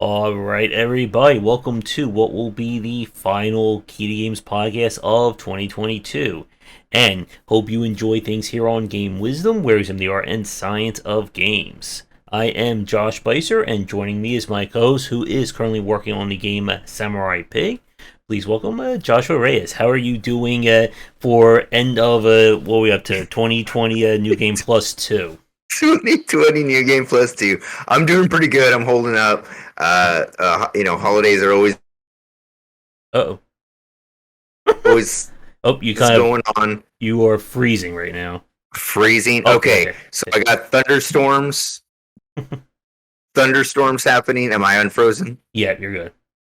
All right, everybody, welcome to what will be the final Key to Games podcast of 2022. And hope you enjoy things here on Game Wisdom, where we examine the art and science of games. I am Josh Beiser, and joining me is my co-host, who is currently working on the game Samurai Pig. Please welcome Joshua Reyes. How are you doing for end of, what are we up to, 2020 New Game Plus 2? 2020 New Game Plus 2. I'm doing pretty good. I'm holding up. Holidays are always Uh-oh. always Oh, going on. you are freezing right now. Freezing. Okay. Okay, so I got thunderstorms. Thunderstorms happening. Am I unfrozen? Yeah, you're good.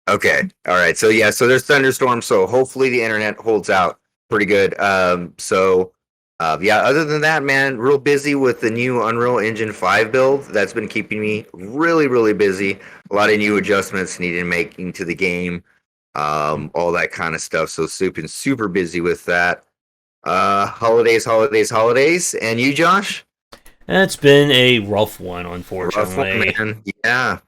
Okay. All right. So yeah. So there's thunderstorms. So hopefully the internet holds out pretty good. Yeah. Other than that, man, real busy with the new Unreal Engine 5 build. That's been keeping me really, really busy. A lot of new adjustments needed making to the game. All that kind of stuff. So super busy with that. Holidays. And you, Josh? It's been a rough one, Rough one, unfortunately. man. Yeah.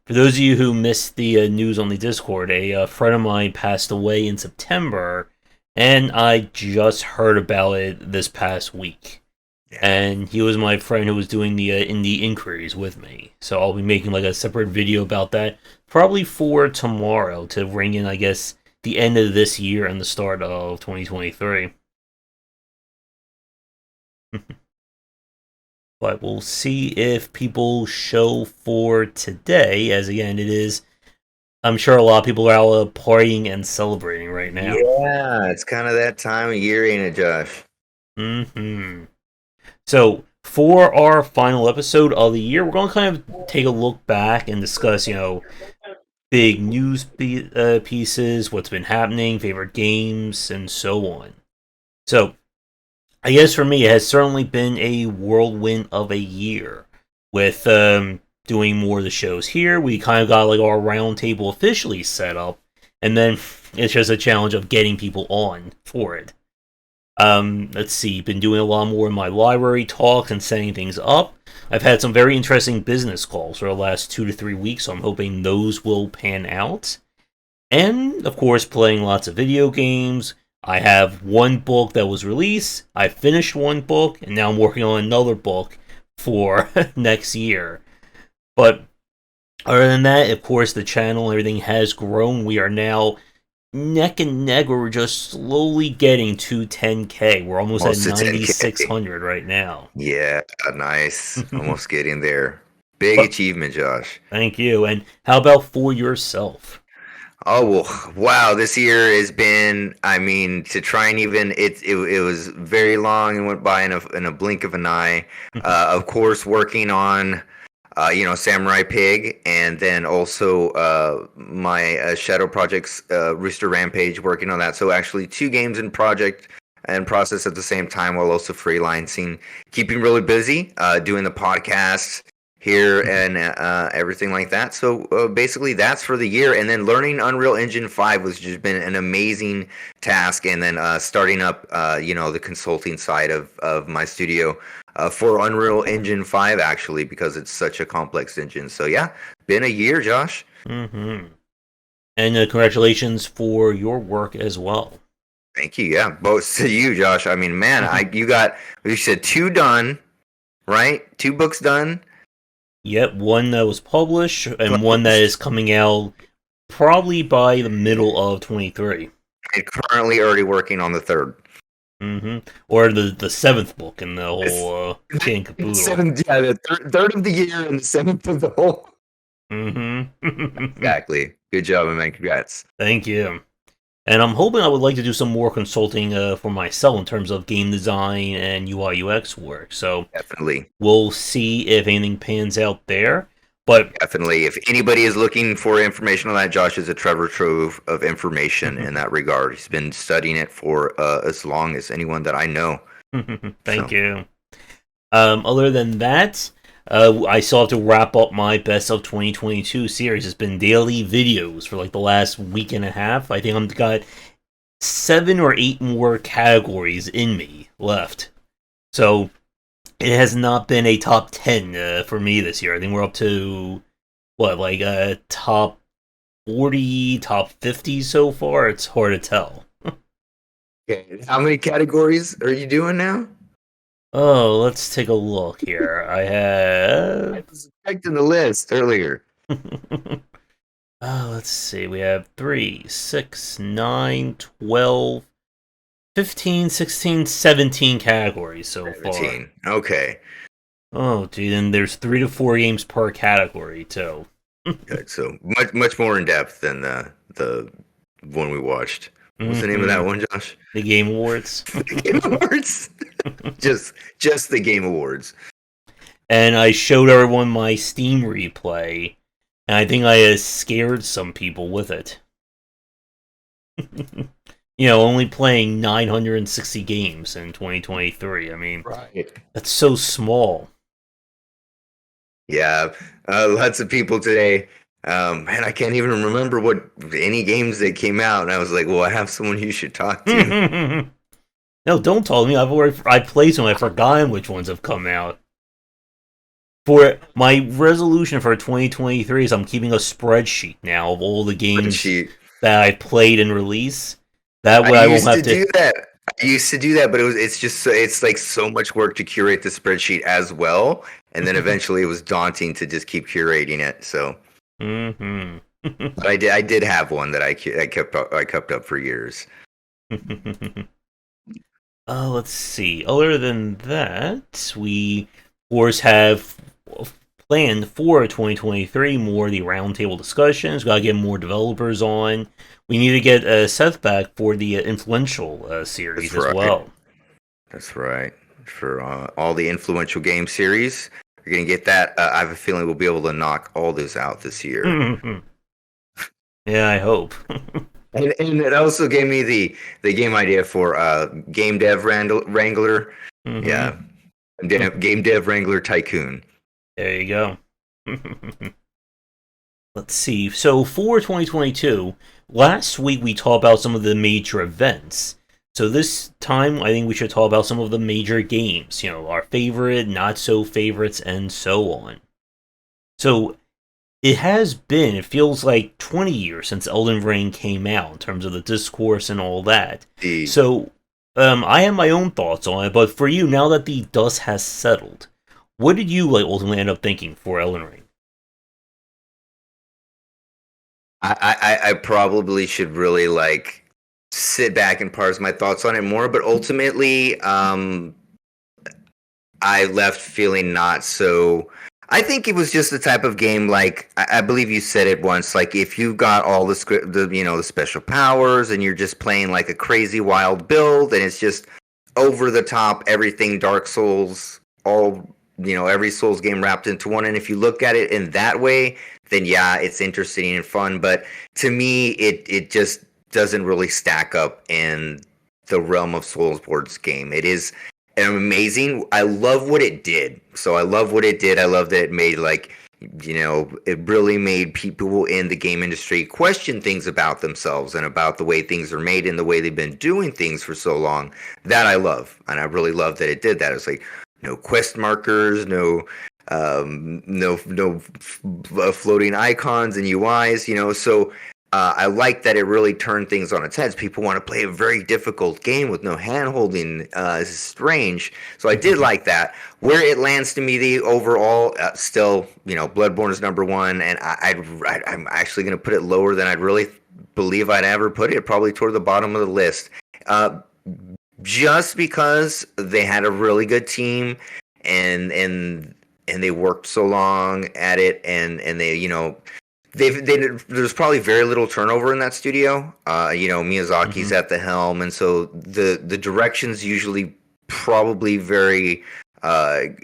For those of you who missed the news on the Discord, a friend of mine passed away in September, and I just heard about it this past week. Yeah. And he was my friend who was doing the indie inquiries with me. So I'll be making like a separate video about that, probably for tomorrow, to ring in, I guess, the end of this year and the start of 2023. But we'll see if people show for today, as again, it is. I'm sure a lot of people are out partying and celebrating right now. Yeah, it's kind of that time of year, ain't it, Josh? So, for our final episode of the year, we're going to kind of take a look back and discuss, big news pieces, what's been happening, favorite games, and so on. So, I guess for me, it has certainly been a whirlwind of a year with doing more of the shows here. We kind of got like our roundtable officially set up, and then it's just a challenge of getting people on for it. Let's see, been doing a lot more in my library talks and setting things up. I've had some very interesting business calls for the last 2 to 3 weeks, so I'm hoping those will pan out. And, of course, playing lots of video games. I have one book that was released, I finished one book, and now I'm working on another book for next year. But other than that, of course, the channel and everything has grown. We are now neck and neck, where we're just slowly getting to 10K. We're almost at 9,600 right now. Yeah, nice. Almost getting there. Big achievement, Josh. Thank you. And how about for yourself? Oh, well, wow, this year has been, I mean, to try and even, it was very long and went by in a blink of an eye. Of course, working on, Samurai Pig, and then also my Shadow Project's Rooster Rampage, working on that. So actually 2 games in project and process at the same time, while also freelancing, keeping really busy, doing the podcast here and everything like that. So basically that's for the year. And then learning Unreal Engine 5 was just been an amazing task. And then starting up, the consulting side of my studio for Unreal Engine 5, actually, because it's such a complex engine. So yeah, been a year, Josh. Mm-hmm. And congratulations for your work as well. Thank you. Yeah, both to you, Josh. I mean, man, you said 2 done, right? 2 books done. Yep, one that was published and one that is coming out probably by the middle of 23. And currently already working on the 3rd. Mm-hmm. Or the 7th book in the whole King Caboodle. The third of the year and the 7th of the whole. Mm-hmm. Exactly. Good job, man. Congrats. Thank you. And I'm hoping I would like to do some more consulting for myself in terms of game design and UI UX work. So definitely, we'll see if anything pans out there. But definitely, if anybody is looking for information on that, Josh is a treasure trove of information in that regard. He's been studying it for as long as anyone that I know. Thank you. Other than that, I still have to wrap up my Best of 2022 series. It's been daily videos for like the last week and a half. I think I've got 7 or 8 more categories in me left. So it has not been a top 10 for me this year. I think we're up to what, like top 40, top 50 so far? It's hard to tell. Okay. How many categories are you doing now? Oh, let's take a look here. I I have. was checking the list earlier. Let's see. We have 3, 6, 9, 12, 15, 16, 17 categories so far. 17. Okay. Oh, dude, and there's 3 to 4 games per category, too. Good. So much more in depth than the one we watched. What was the name of Hmm. that one, Josh? The Game Awards. The Game Awards. just the Game Awards. And I showed everyone my Steam replay, and I think I scared some people with it. Only playing 960 games in 2023. I mean, Right. that's so small. Yeah. Lots of people today. Man, I can't even remember what any games that came out. And I was like, well, I have someone you should talk to. No, don't tell me. I played some. I've forgotten which ones have come out. For my resolution for 2023 is I'm keeping a spreadsheet now of all the games Spreadsheet. that I played and release. That I way I won't used have to to. do that. I used to do that, but it's just it's like so much work to curate the spreadsheet as well, and then eventually it was daunting to just keep curating it. So, Hmm. but I did have one that I kept up for years. Let's see. Other than that, we, of course, have planned for 2023 more of the roundtable discussions. Got to get more developers on. We need to get Seth back for the influential series That's as right. well. That's right. For all the influential game series, you're gonna get that. I have a feeling we'll be able to knock all those out this year. Yeah, I hope. And it also gave me the game idea for game dev wrangler. Hmm. Yeah, game dev wrangler tycoon. There you go. Let's see. So for 2022, last week we talked about some of the major events. So this time, I think we should talk about some of the major games. Our favorite, not so favorites, and so on. So it has been, it feels like 20 years since Elden Ring came out in terms of the discourse and all that. The So I have my own thoughts on it, but for you, now that the dust has settled, what did you like ultimately end up thinking for Elden Ring? I probably should really like sit back and parse my thoughts on it more, but ultimately, I left feeling not so. I think it was just the type of game like I believe you said it once. Like if you got all the script, the special powers, and you're just playing like a crazy wild build, and it's just over the top, everything Dark Souls, all every Souls game wrapped into one. And if you look at it in that way, then yeah, it's interesting and fun. But to me, it just doesn't really stack up in the realm of Soulsborne's game. It is amazing. I love what it did. So I love what it did. I love that it made like it really made people in the game industry question things about themselves and about the way things are made and the way they've been doing things for so long. That I love, and I really love that it did that. It's like no quest markers, no floating icons and UIs. So I like that it really turned things on its heads. People want to play a very difficult game with no hand holding. It's strange. So I did like that. Where it lands to me, the overall, still, Bloodborne is number one, and I'm actually going to put it lower than I'd really believe I'd ever put it, probably toward the bottom of the list. Uh, just because they had a really good team and they worked so long at it and they there's probably very little turnover in that studio. Miyazaki's Hmm. at the helm, and so the directions usually probably very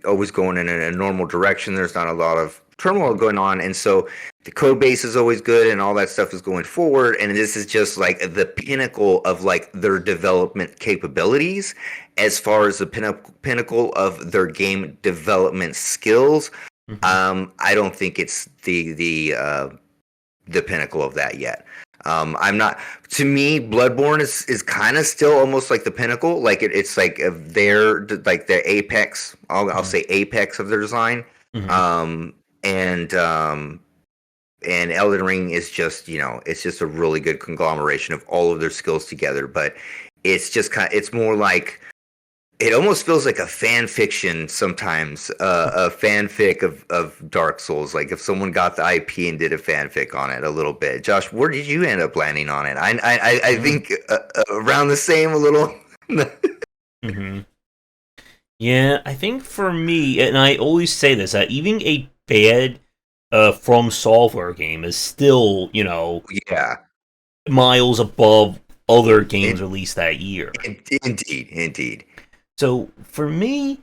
always going in a normal direction. There's not a lot of turmoil going on, and so the code base is always good, and all that stuff is going forward. And this is just like the pinnacle of like their development capabilities, as far as the pinnacle of their game development skills. Hmm. I don't think it's the pinnacle of that yet. I'm not. To me, Bloodborne is kind of still almost like the pinnacle. Like it's like their apex. I'll say apex of their design. Hmm. And and Elden Ring is just, it's just a really good conglomeration of all of their skills together. But it's just it's more like, it almost feels like a fan fiction sometimes, a fanfic of Dark Souls. Like if someone got the IP and did a fanfic on it a little bit. Josh, where did you end up landing on it? I Mm-hmm. think around the same a little. Mm-hmm. Yeah, I think for me, and I always say this, that even a bad From Software game is still, Yeah, miles above other games in, released that year. indeed, indeed. So for me,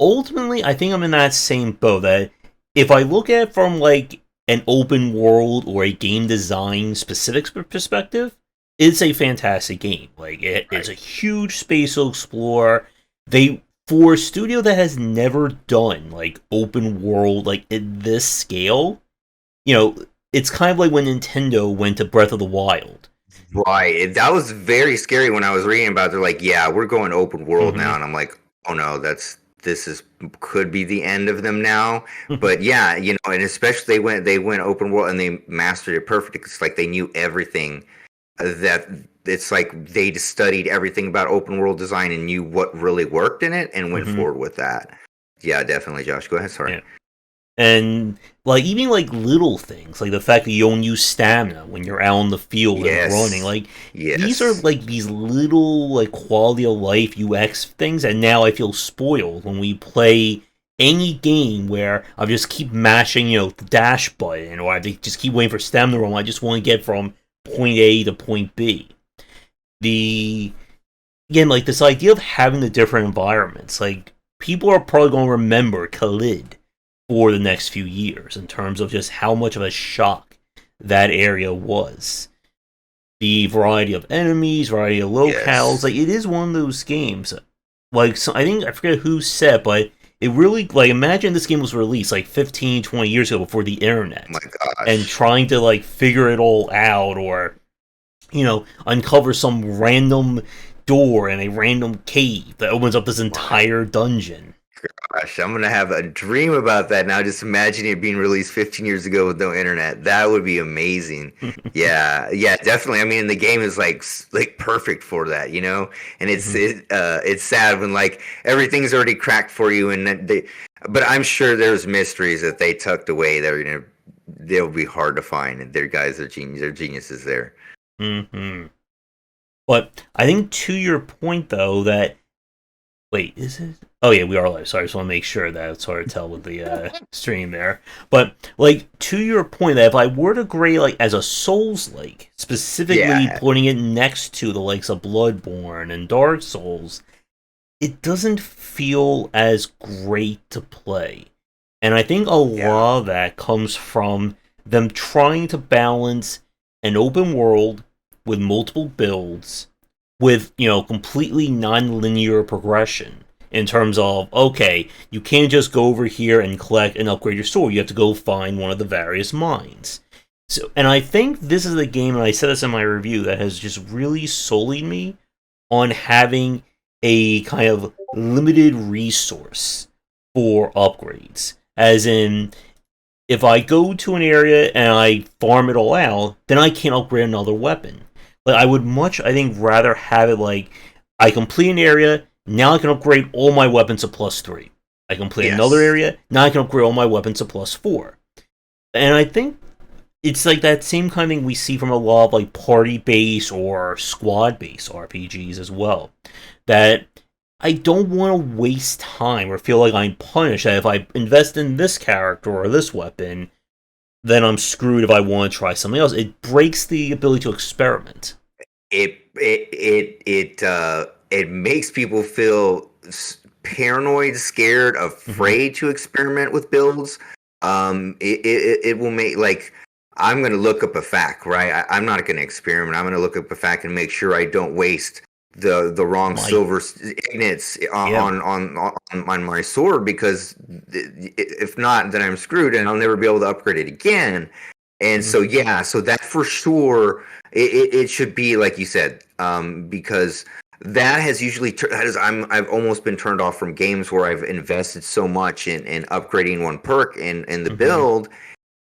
ultimately, I think I'm in that same boat. That if I look at it from like an open world or a game design specific perspective, it's a fantastic game. Like it's Right. a huge space to explore. They for a studio that has never done like open world like at this scale, you know, it's kind of like when Nintendo went to Breath of the Wild. Right. That was very scary when I was reading about it. They're like, yeah, we're going open world now. Mm-hmm. And I'm like, oh no, this is could be the end of them now. But yeah, and especially they went open world and they mastered it perfectly. It's like they knew everything that it's like they just studied everything about open world design and knew what really worked in it and went Mm-hmm. forward with that. Yeah, definitely, Josh. Go ahead. Sorry. Yeah. And like even like little things, like the fact that you don't use stamina when you're out in the field and running, Yes. like these are Yes. like these little like quality of life UX things, and now I feel spoiled when we play any game where I just keep mashing, the dash button, or I just keep waiting for stamina roll. I just want to get from point A to point B. The Again, like this idea of having the different environments, like people are probably going to remember Khalid for the next few years in terms of just how much of a shock that area was. The variety of enemies, variety of locales, Yes. like it is one of those games. Like so, I think I forget who said, but it really like imagine this game was released like 15, 20 years ago before the Oh my internet, and gosh. trying to like figure it all out, or uncover some random door in a random cave that opens up this My entire dungeon. gosh, I'm gonna have a dream about that now. Just imagining it being released 15 years ago with no internet. That would be amazing. Yeah, yeah, definitely. I mean, the game is like perfect for that, And it's sad when like everything's already cracked for you, and that but I'm sure there's mysteries that they tucked away that they'll be hard to find. And their guys are genius. They're geniuses there. Mm-hmm. But I think to your point, though, that wait, is it? Oh yeah, we are live. Sorry, I just want to make sure that it's hard to tell with the stream there. But like to your point, that if I were to grade like as a Souls like, specifically Yeah, putting it next to the likes of Bloodborne and Dark Souls, it doesn't feel as great to play. And I think a yeah, lot of that comes from them trying to balance an open world with multiple builds with, completely non-linear progression in terms of, okay, you can't just go over here and collect and upgrade your sword. You have to go find one of the various mines. So, and I think this is the game, and I said this in my review, that has just really sullied me on having a kind of limited resource for upgrades. As in, if I go to an area and I farm it all out, then I can't upgrade another weapon. Like I would much, I think, rather have it like I complete an area, now I can upgrade all my weapons to +3. I complete another yes. area, now I can upgrade all my weapons to +4. And I think it's like that same kind of thing we see from a lot of like party based or squad based RPGs as well. That I don't want to waste time or feel like I'm punished that if I invest in this character or this weapon, then I'm screwed if I want to try something else. It breaks the ability to experiment. It makes people feel paranoid, scared, Mm-hmm. afraid to experiment with builds. It will make like I'm gonna look up a fact, right? I'm not gonna experiment. I'm gonna look up a fact and make sure I don't waste the wrong My silver ignits yeah. on my sword, because if not, then I'm screwed and I'll never be able to upgrade it again. And Mm-hmm. so yeah, so that for sure it should be like you said, because that has usually I've almost been turned off from games where I've invested so much in upgrading one perk in the Mm-hmm. build,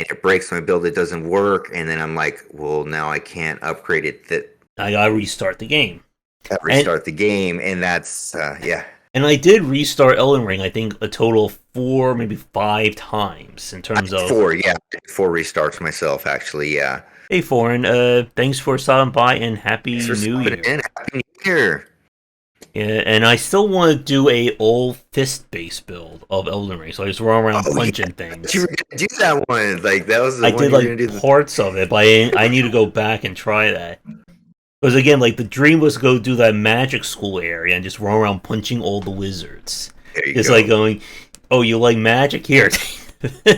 and it breaks my build, it doesn't work, and then I'm like, well, now I can't upgrade it. That I gotta restart the game. I And restart the game, and that's yeah. and I did restart Elden Ring, I think a total of 4, maybe 5 times in terms of. Four, yeah, four restarts myself actually, yeah. Hey, Foreign, thanks for stopping by and Thanks Happy for New stopping Year. in. Happy New Year. Yeah, and I still want to do a old fist-based build of Elden Ring, so I just run around Oh punching yeah, you were things. gonna do that one. Like that was the I one did you were gonna like do. The parts of it, but I need to go back and try that. Because again, like the dream was to go do that magic school area and just run around punching all the wizards. There you Just like go. going, oh, you like magic? Here.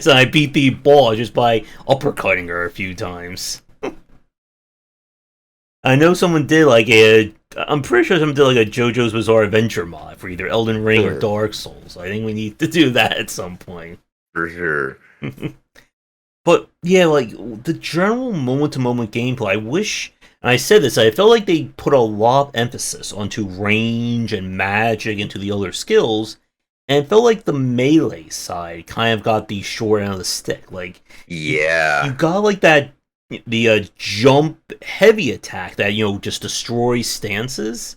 So I beat the ball just by uppercutting her a few times. I know someone did like a. I'm pretty sure someone did like a JoJo's Bizarre Adventure mod for either Elden Ring or Dark Souls. I think we need to do that at some point. For sure. But yeah, like the general moment to moment gameplay, I wish, and I said this, I felt like they put a lot of emphasis onto range and magic into the other skills, and it felt like the melee side kind of got the short end of the stick. Like, you Yeah. got like that, the jump heavy attack that, just destroys stances,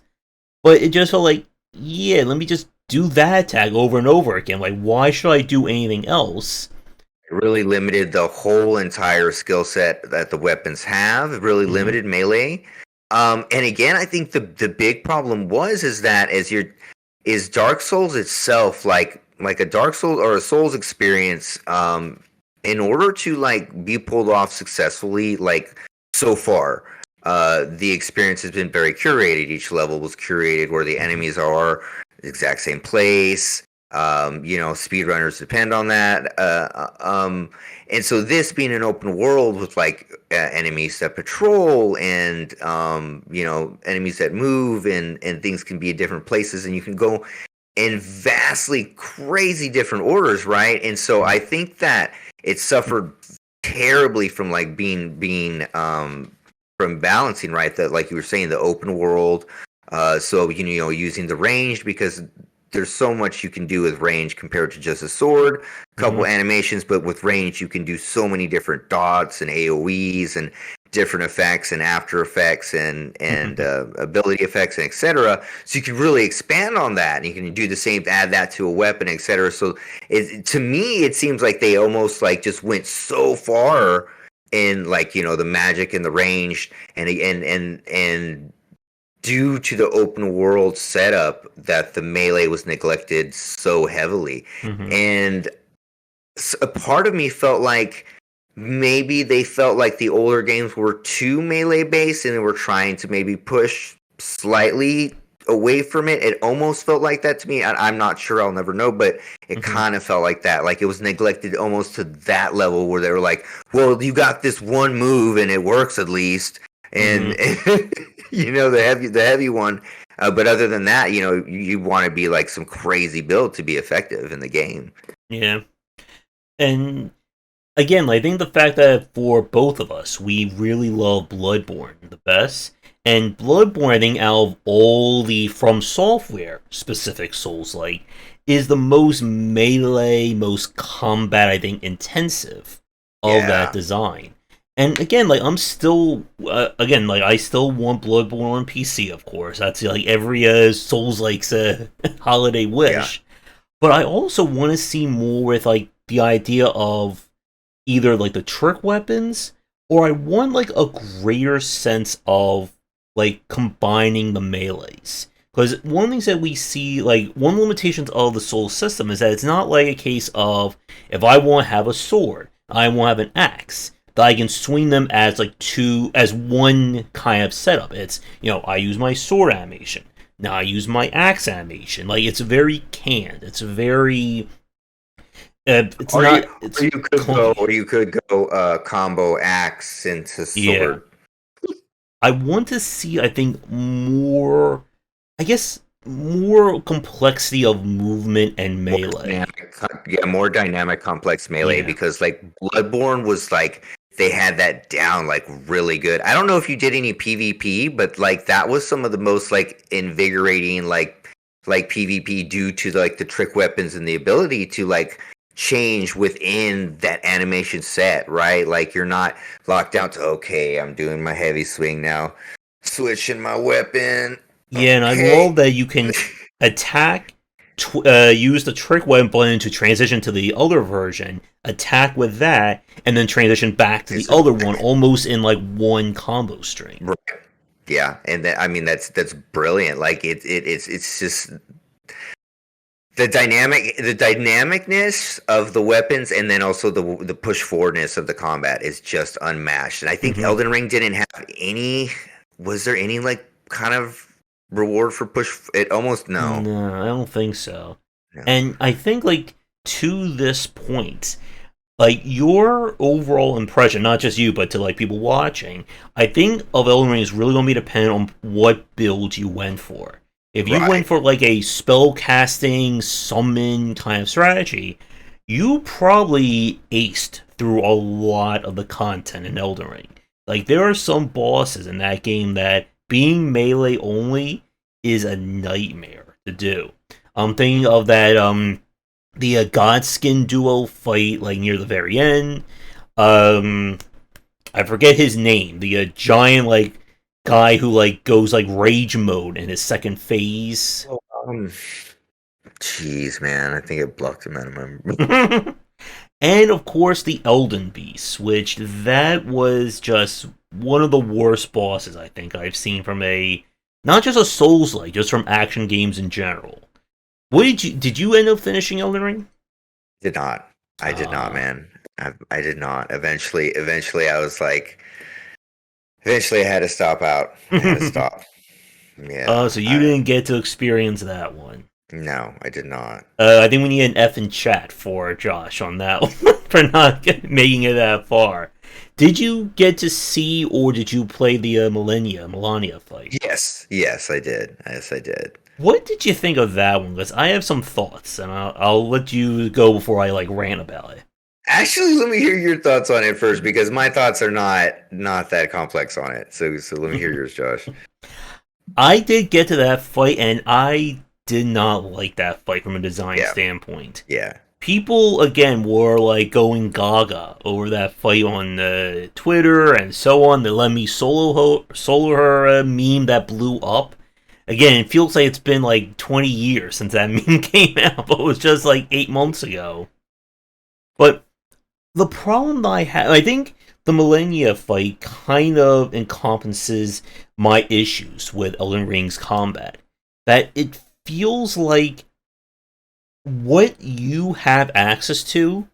but it just felt like, yeah, let me just do that attack over and over again. Like, why should I do anything else? It really limited the whole entire skill set that the weapons have. It really Mm-hmm. limited melee. And again, I think the big problem was is that is Dark Souls itself like a Dark Souls or a Souls experience. In order to like be pulled off successfully, like so far, the experience has been very curated. Each level was curated where the Mm-hmm. enemies are the exact same place. Speedrunners depend on that. And so this being an open world with like enemies that patrol and enemies that move and things can be in different places and you can go in vastly crazy different orders, right? And so I think that it suffered terribly from like being from balancing, right? That like you were saying, the open world. So using the ranged because there's so much you can do with range compared to just a sword. Mm-hmm. Couple animations, but with range you can do so many different dots and AOE's and different effects and after effects and ability effects and etc. So you can really expand on that, and you can do the same, add that to a weapon, etc. So to me, it seems like they almost like just went so far in like the magic and the range and due to the open world setup that the melee was neglected so heavily. Mm-hmm. And a part of me felt like maybe they felt like the older games were too melee based and they were trying to maybe push slightly away from it. It almost felt like that to me. I'm not sure, I'll never know, but it Mm-hmm. kind of felt like that. Like it was neglected almost to that level where they were like, well, you got this one move and it works at least. And Mm-hmm. the heavy one. But other than that, you want to be like some crazy build to be effective in the game. Yeah. And again, I think the fact that for both of us, we really love Bloodborne the best. And Bloodborne, I think, out of all the From Software specific Souls like, is the most melee, most combat, I think, intensive of that Yeah. design. And again, like I'm still, like I still want Bloodborne on PC, of course. That's like every Souls like's holiday Yeah. wish. But I also want to see more with like the idea of either like the trick weapons, or I want like a greater sense of like combining the melees. Because one of the things that we see, like one limitations of the Soul system is that it's not like a case of if I want to have a sword, I want to have an axe, that I can swing them as like as one kind of setup. It's I use my sword animation, now I use my axe animation. Like it's very canned. It's very it's Or you not. or It's you could go clunky. combo axe into Yeah, sword. I want to see. I think more. I guess more complexity of movement and More melee. dynamic, yeah, more dynamic, complex melee Yeah. because like Bloodborne was like they had that down like really good. I don't know if you did any PvP, but like that was some of the most like invigorating like PvP due to like the trick weapons and the ability to like change within that animation set, right? Like you're not locked down to, okay, I'm doing my heavy swing now, switching my weapon. Yeah, and I Okay. love that you can attack, use the trick weapon button to transition to the other version, attack with that, and then transition back to the It's other one, almost in like one combo string. right. Yeah, and I mean that's brilliant. Like it's just the dynamicness of the weapons, and then also the push forwardness of the combat is just unmatched. And I think Mm-hmm. Elden Ring didn't have any. Was there any like kind of reward for push? It almost no, No, I don't think so. no. And I think like to this point, like your overall impression, not just you, but to like people watching, I think of Elden Ring is really going to be dependent on what build you went for. If you went Right. for like a spell casting summon kind of strategy, you probably aced through a lot of the content in Elden Ring. Like there are some bosses in that game that being melee only is a nightmare to do. I'm thinking of that the Godskin duo fight like near the very end. Um, I forget his name. The giant like guy who like goes like rage mode in his second phase. Oh, jeez, man, I think it blocked him out of my. And of course the Elden Beast, which that was just one of the worst bosses I think I've seen from a not just a Souls like, just from action games in general. What did you end up finishing Elden Ring? Did not. I did not, Uh man. I did not. Eventually, I was like, eventually, I had to stop out. I had to stop. Yeah, so you I didn't get to experience that one. no, I did not. I think we need an F in chat for Josh on that one for not making it that far. Did you get to see or did you play the Melania fight? Yes, yes, I did. Yes, I did. What did you think of that one? Because I have some thoughts, and I'll let you go before I like rant about it. Actually, let me hear your thoughts on it first because my thoughts are not that complex on it. So let me hear yours, Josh. I did get to that fight, and I did not like that fight from a design Yeah, standpoint. yeah. People again were like going gaga over that fight on Twitter and so on. The "Let Me solo her" meme that blew up. Again, it feels like it's been like 20 years since that meme came out, but it was just like 8 months ago. But the problem that I have, I think the Millennia fight kind of encompasses my issues with Elden Ring's combat. That it feels like what you have access to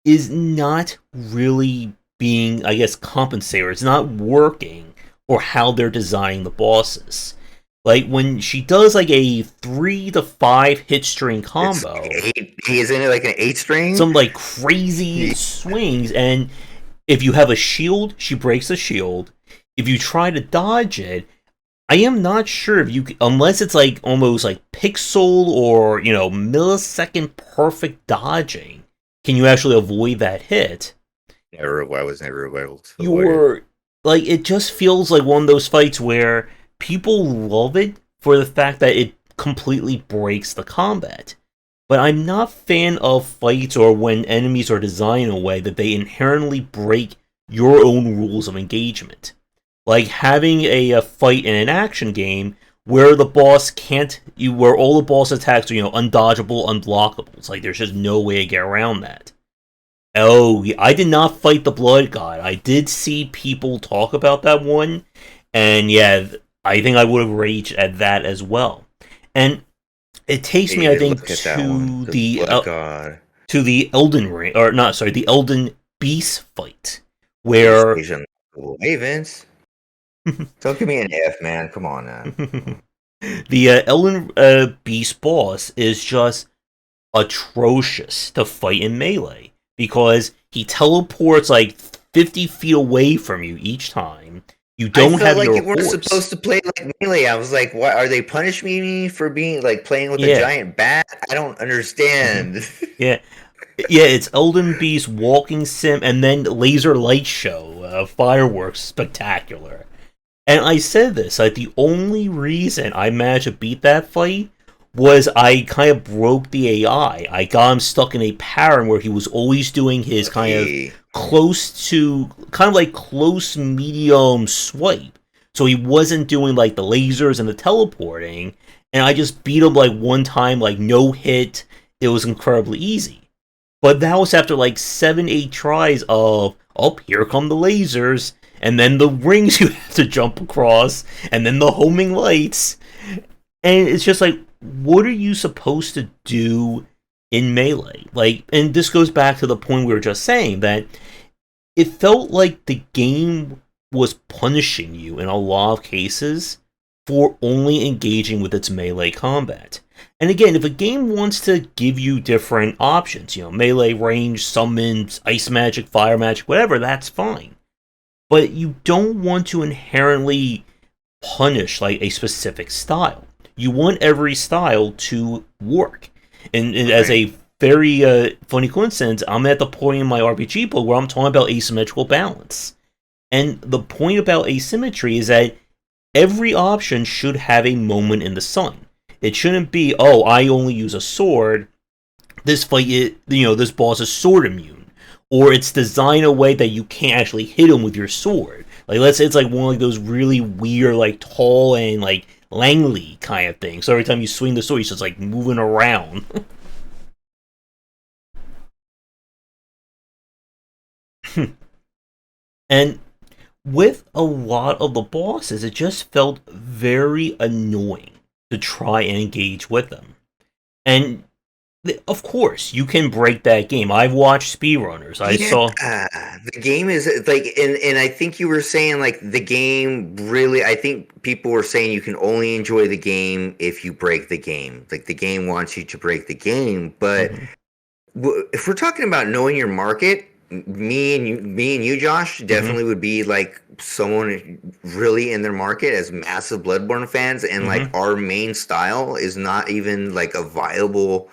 is not really being, I guess, compensated. It's not working for how they're designing the bosses. Like when she does like a 3 to 5 hit string It's combo, eight. He is in it like an eight string. some like crazy swings, and if you have a shield, she breaks the shield. If you try to dodge it, I am not sure if you, unless it's like almost like pixel or millisecond perfect dodging, can you actually avoid that hit? Never. I was never able to avoid it. You're like, it just feels like one of those fights where people love it for the fact that it completely breaks the combat. But I'm not a fan of fights or when enemies are designed in a way that they inherently break your own rules of engagement. Like having a fight in an action game where the boss can't, where all the boss attacks are undodgeable, unblockable. It's like there's just no way to get around that. Oh, I did not fight the Blood God. I did see people talk about that one, and yeah, I think I would have raged at that as well. And it takes me, I Hey, think, look at that one. The blood god. to the Elden Ring, or not, sorry, the Elden Beast fight, where PlayStation. Hey Vince, don't give me an F, man. Come on, man. the Elden Beast boss is just atrocious to fight in melee because he teleports like 50 feet away from you each time. You I don't felt have like your you weren't horse. supposed to play like melee. I was like, "What are they punishing me for being like playing with a Yeah. giant bat?" I don't understand. Yeah. Yeah, it's Elden Beast walking sim and then laser light show, fireworks spectacular. And I said this, like the only reason I managed to beat that fight was I kind of broke the AI. I got him stuck in a pattern where he was always doing his kind of Okay. close medium swipe. So he wasn't doing like the lasers and the teleporting, and I just beat him like one time, like no hit. It was incredibly easy. But that was after like 7, 8 tries of, oh, here come the lasers, and then the rings you have to jump across, and then the homing lights. And it's just like, what are you supposed to do in Melee? Like, and this goes back to the point we were just saying that it felt like the game was punishing you in a lot of cases for only engaging with its melee combat. And again, if a game wants to give you different options, melee, range, summons, ice magic, fire magic, whatever, that's fine. But you don't want to inherently punish like a specific style. You want every style to work. And as Right. a very funny coincidence, I'm at the point in my RPG book where I'm talking about asymmetrical balance. And the point about asymmetry is that every option should have a moment in the sun. It shouldn't be, oh, I only use a sword. This fight, this boss is sword immune, or it's designed a way that you can't actually hit him with your sword. Like, let's say it's like one of like those really weird, like tall and like Langley kind of thing. So every time you swing the sword, you're just like moving around. And with a lot of the bosses, it just felt very annoying to try and engage with them. And of course, you can break that game. I've watched speedrunners. I Yeah, saw. the game is like, and I think you were saying like the game really. I think people were saying you can only enjoy the game if you break the game. Like the game wants you to break the game, but Mhm, if we're talking about knowing your market, me and you, Josh, mhm, definitely would be like someone really in their market as massive Bloodborne fans, and like mhm, our main style is not even like a viable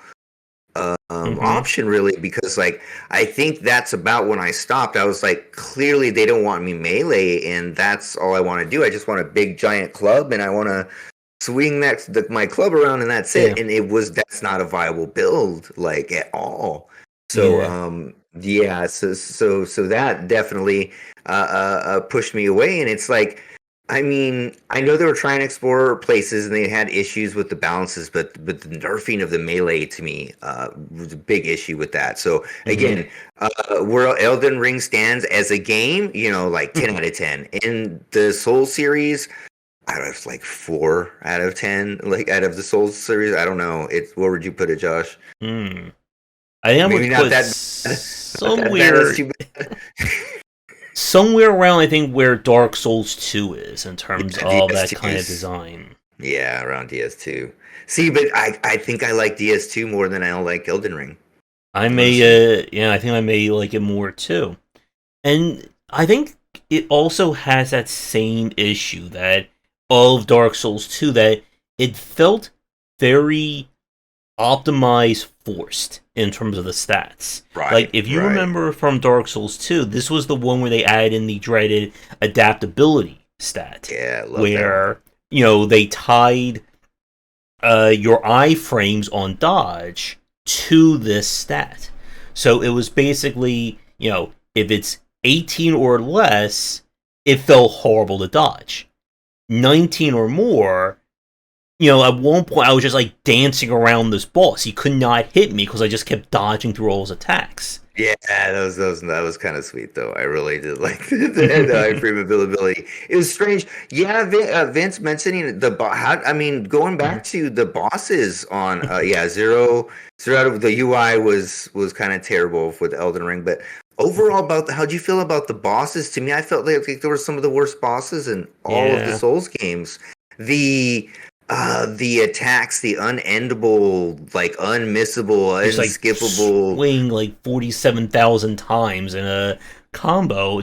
mhm, option really, because like I think that's about when I stopped. I was like, clearly they don't want me melee, and that's all I want to do. I just want a big giant club, and I want to swing my club around, and that's yeah, it. And that's not a viable build like at all. So yeah, yeah, so that definitely pushed me away, and it's like, I mean, I know they were trying to explore places and they had issues with the balances, but the nerfing of the melee to me was a big issue with that. So mhm, again, where Elden Ring stands as a game, like 10 out of 10. In the Soul series, out of like 4 out of 10, like out of the Soul series, I don't know. It's Where would you put it, Josh? mm. I think I Maybe would not put that bad, not that bad. That's somewhere too bad. somewhere around I think where Dark Souls 2 is in terms Yeah, of that DS2 kind of is. design. Yeah, around DS2. See, but I think I like DS2 more than I like Elden Ring, I honestly. may yeah, I think I may like it more too. And I think it also has that same issue that of Dark Souls 2 that it felt very optimized forced in terms of the stats. Like Right, if you right. remember from Dark Souls 2, this was the one where they added in the dreaded adaptability stat Yeah, love that one. where they tied your iframes on dodge to this stat. So it was basically, if it's 18 or less, it felt horrible to dodge. 19 or more, at one point I was just like dancing around this boss. He could not hit me because I just kept dodging through all his attacks. Yeah, that was kind of sweet though. I really did like the frame availability. It was strange. Yeah, Vince mentioning I mean, going back to the bosses on yeah, zero out of the UI was kind of terrible with Elden Ring, but overall, how'd you feel about the bosses? To me, I felt like there were some of the worst bosses in all of the Yeah. Souls games. The the attacks, the unendable, like unmissable, Just like unskippable. swing like 47,000 times in a combo.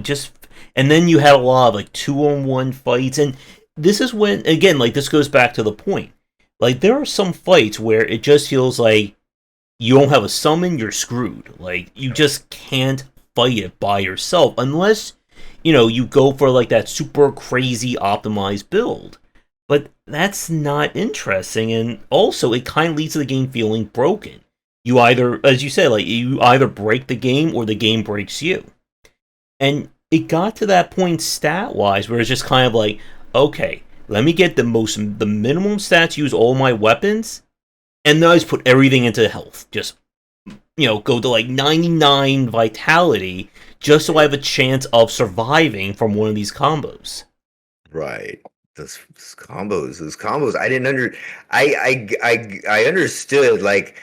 And then you had a lot of like 2-on-1 fights. And this is when, again, like this goes back to the point. Like there are some fights where it just feels like you don't have a summon, you're screwed. Like you just can't fight it by yourself unless you go for like that super crazy optimized build. But that's not interesting, and also it kind of leads to the game feeling broken. You either, as you said, like you either break the game or the game breaks you. And it got to that point stat wise where it's just kind of like, okay, let me get the minimum stats, use all my weapons, and then I just put everything into health. Just go to like 99 vitality just so I have a chance of surviving from one of these combos. Right. Those combos. I didn't under. I understood. Like,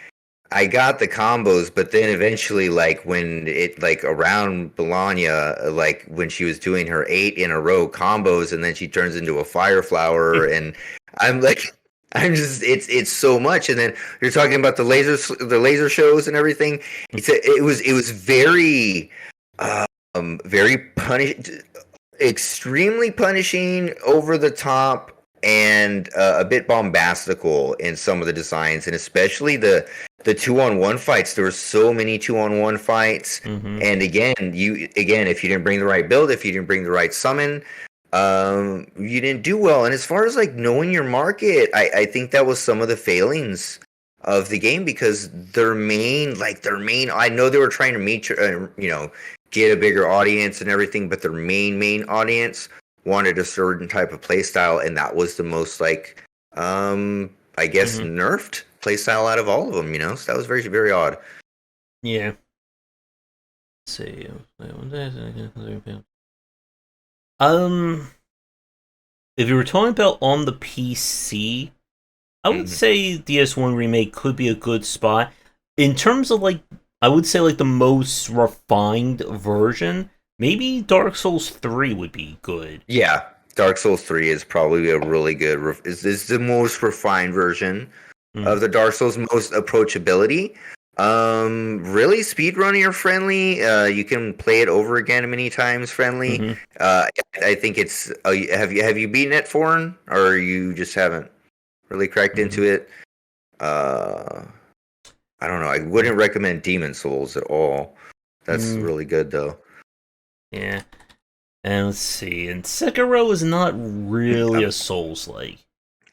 I got the combos, but then eventually, like when it like around Bologna, like when she was doing her 8 in a row combos, and then she turns into a fire flower, and I'm like, I'm just it's so much. And then you're talking about the laser shows and everything. It was very very extremely punishing, over the top, and a bit bombastical in some of the designs, and especially the 2-on-1 fights. There were so many 2-on-1 fights, Mm-hmm. and again, if you didn't bring the right build, if you didn't bring the right summon, you didn't do well. And as far as like knowing your market, I think that was some of the failings of the game, because their main I know they were trying to meet get a bigger audience and everything, but their main audience wanted a certain type of play style, and that was the most like I guess Mm-hmm. nerfed play style out of all of them. So that was very very odd. Yeah. Let's see. Um, if you were talking about on the PC, I would Hmm. say DS1 remake could be a good spot. In terms of like, I would say like the most refined version. Maybe Dark Souls 3 would be good. Yeah, Dark Souls 3 is probably a really good is the most refined version Mm-hmm. of the Dark Souls, most approachability. Really speedrunner friendly. You can play it over again many times friendly. Mm-hmm. Uh, I think it's. Have you beaten it, Foreign, or you just haven't really cracked Mm-hmm. into it? Uh, I don't know. I wouldn't recommend Demon Souls at all. That's Mm-hmm. really good though. Yeah. And let's see. And Sekiro is not really Um, a Souls like.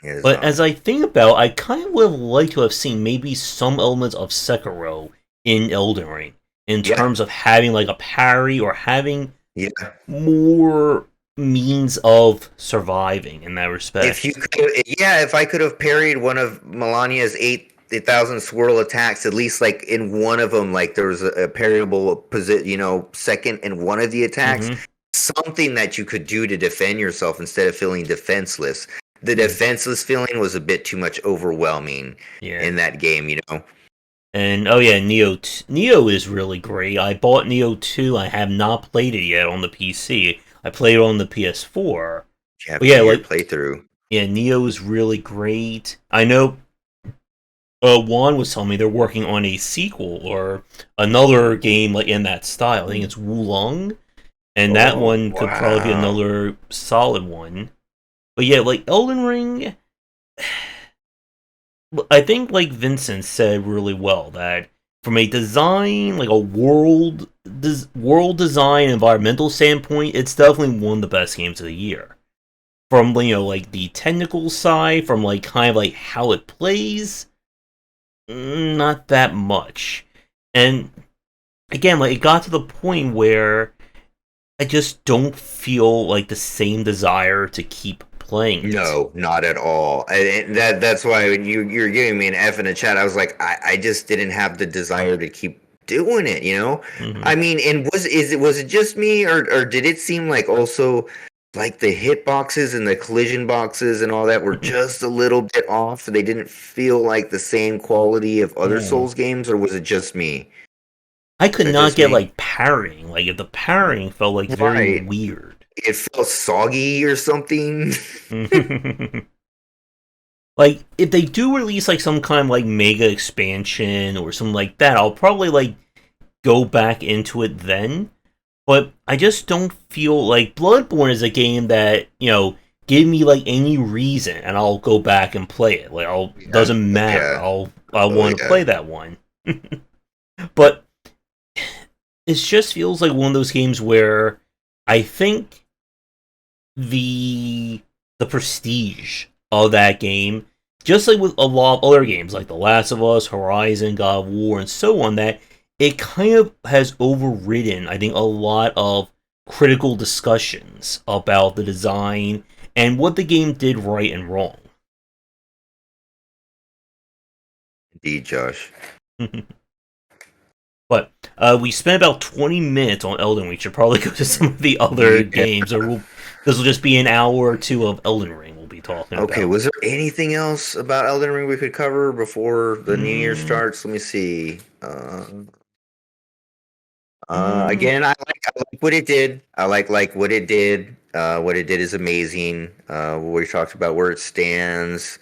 it is But not. as I think about, I kind of would have liked to have seen maybe some elements of Sekiro in Elden Ring in Yeah, terms of having like a parry or having yeah. more means of surviving in that If you respect. could, yeah, if I could have parried one of Melania's 8,000 swirl attacks, at least like in one of them, like there was a parryable position, second in one of the attacks, Mm-hmm. something that you could do to defend yourself instead of feeling defenseless. The Mm, defenseless feeling was a bit too much overwhelming yeah. in that game. And oh yeah, Neo is really great. I bought Neo 2. I have not played it yet on the PC. I played it on the PS4. You have But to yeah, do your like playthrough. yeah, Neo is really great. I know Juan was telling me they're working on a sequel or another game like in that style. I think it's Wulong, and that Oh, one could probably be wow. another solid one. But yeah, like Elden Ring, I think like Vincent said really well that from a design, like a world design, environmental standpoint, it's definitely one of the best games of the year. From like the technical side, from like kind of like how it plays, not that much. And again, like it got to the point where I just don't feel like the same desire to keep playing it. No, not at all. And that's why when you're giving me an F in the chat, I was like, I just didn't have the desire to keep doing it. Hmm. I mean, and was it just me, or did it seem like also like the hit boxes and the collision boxes and all that were just a little bit off? They didn't feel like the same quality of other Yeah. Souls games, or was it just me? I could Was it not just get me? like parrying. Like the parrying felt like very Right. weird. It felt soggy or something. Like if they do release like some kind of like mega expansion or something like that, I'll probably like go back into it then. But I just don't feel like Bloodborne is a game that give me like any reason and I'll go back and play it. Like I'll Yeah. doesn't matter. Yeah. I Oh want to yeah. play that one. But it just feels like one of those games where I think the the prestige of that game, just like with a lot of other games like The Last of Us, Horizon, God of War, and so on, that it kind of has overridden, I think, a lot of critical discussions about the design and what the game did right and wrong. Indeed, Josh. But we spent about 20 minutes on Elden Ring. We should probably go to some of the other Yeah. games, or this will just be an hour or two of Elden Ring we'll be talking Okay, about. was there anything else about Elden Ring we could cover before the new year Mm, starts? Let me see. mm, Again, I like what it did. I like what it did. What it did is amazing. We talked about where it stands,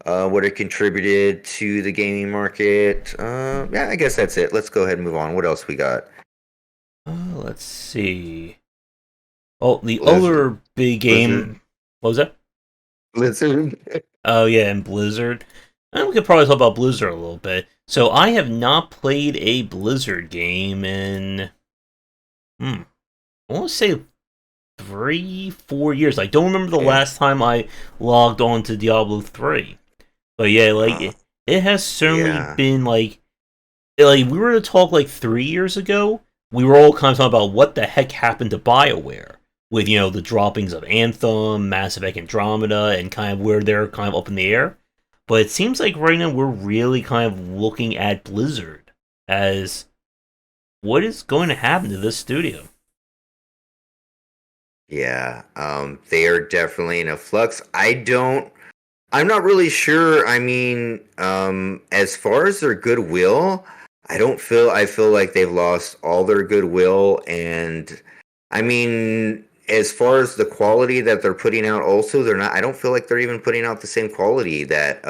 what it contributed to the gaming market. Yeah, I guess that's it. Let's go ahead and move on. What else we got? let's see. Oh, the Blizzard. other big Blizzard. game. What was that? Blizzard. Oh, yeah, and Blizzard. And we could probably talk about Blizzard a little bit. So I have not played a Blizzard game in, I want to say 3, 4 years. I don't remember the Okay. last time I logged on to Diablo 3. But yeah, like Uh, it has certainly yeah. been like we were to talk like 3 years ago, we were all kind of talking about what the heck happened to BioWare with the droppings of Anthem, Mass Effect Andromeda, and kind of where they're kind of up in the air. But it seems like right now we're really kind of looking at Blizzard as what is going to happen to this studio. Yeah. They are definitely in a flux. I'm not really sure. I mean, as far as their goodwill, I feel like they've lost all their goodwill. And I mean, as far as the quality that they're putting out, also, I don't feel like they're even putting out the same quality that,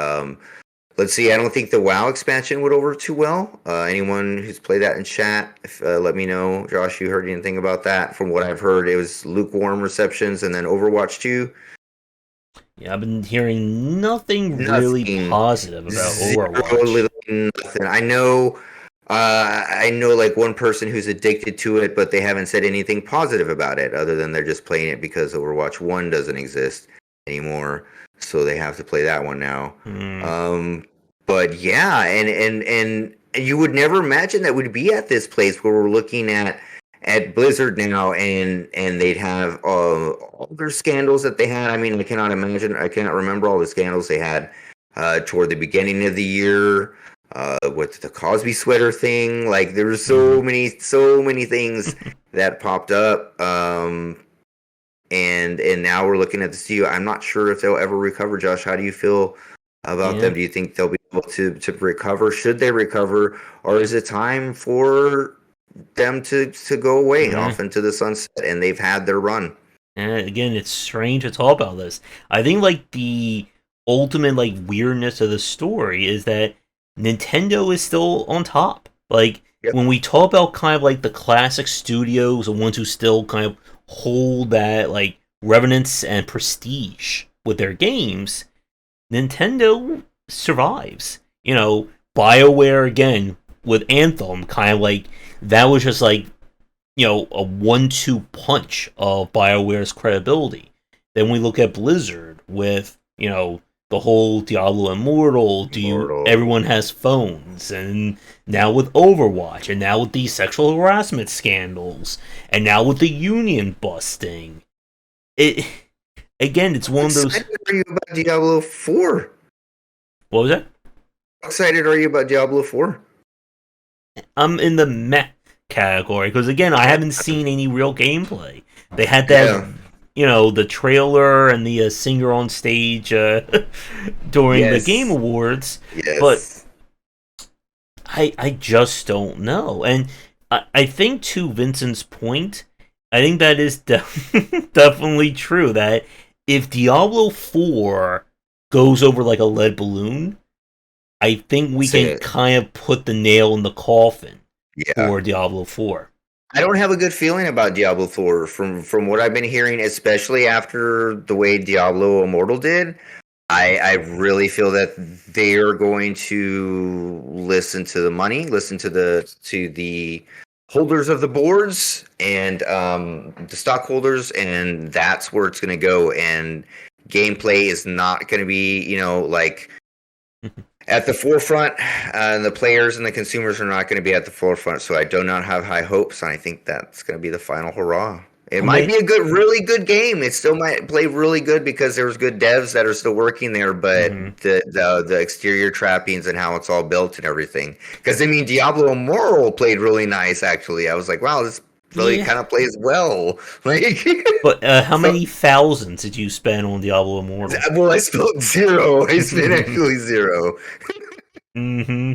let's see, I don't think the WoW expansion went over too well. Anyone who's played that in chat, let me know. Josh, you heard anything about that? From what I've heard, it was lukewarm receptions, and then Overwatch 2. Yeah, I've been hearing nothing really Nothing. positive about Zero, Overwatch. literally nothing. I know like one person who's addicted to it, but they haven't said anything positive about it other than they're just playing it because Overwatch 1 doesn't exist anymore. So they have to play that one now. Hmm. Um, but yeah, and you would never imagine that we'd be at this place where we're looking at Blizzard now, and they'd have all their scandals that they had. I mean, I cannot remember all the scandals they had toward the beginning of the year with the Cosby sweater thing. Like there were Hmm. so many things that popped up. And now we're looking at the studio. I'm not sure if they'll ever recover. Josh, how do you feel about them? Yeah. Do you think they'll be able to recover? Should they recover, or is it time for them to go away Eh. off into the sunset and they've had their run? And again, it's strange to talk about this. I think like the ultimate like weirdness of the story is that Nintendo is still on top. Like Yep. when we talk about kind of like the classic studios, the ones who still kind of hold that like reverence and prestige with their games, Nintendo survives. BioWare again with Anthem, kind of like that was just like a 1-2 punch of BioWare's credibility. Then we look at Blizzard with the whole Diablo Immortal. Immortal. Everyone has phones, and now with Overwatch, and now with these sexual harassment scandals, and now with the union busting. It again, it's How one of those. excited are you about Diablo 4? What was that? How excited are you about Diablo 4? I'm in the meh category because again, I haven't seen any real gameplay. They had that, Yeah. the trailer and the singer on stage during the Game Yes. Awards, but Yes. I just don't know. And I think to Vincent's point, I think that is definitely true. That if Diablo 4 goes over like a lead balloon, I think we That's can it. kind of put the nail in the coffin Yeah. for Diablo 4. I don't have a good feeling about Diablo 4 from what I've been hearing, especially after the way Diablo Immortal did. I really feel that they are going to listen to the money, listen to the holders of the boards and the stockholders, and that's where it's going to go. And gameplay is not going to be, like at the forefront. The players and the consumers are not going to be at the forefront, so I do not have high hopes, and I think that's going to be the final hurrah. It How might many? be a really good game. It still might play really good because there's good devs that are still working there, but Mhm. the exterior trappings and how it's all built and everything. Because I mean, Diablo Immortal played really nice. Actually, I was like, wow, this really Yeah. kind of plays well. Like, But how so many thousands did you spend on Diablo Immortal? well, I spelled zero. I spent actually zero. hmm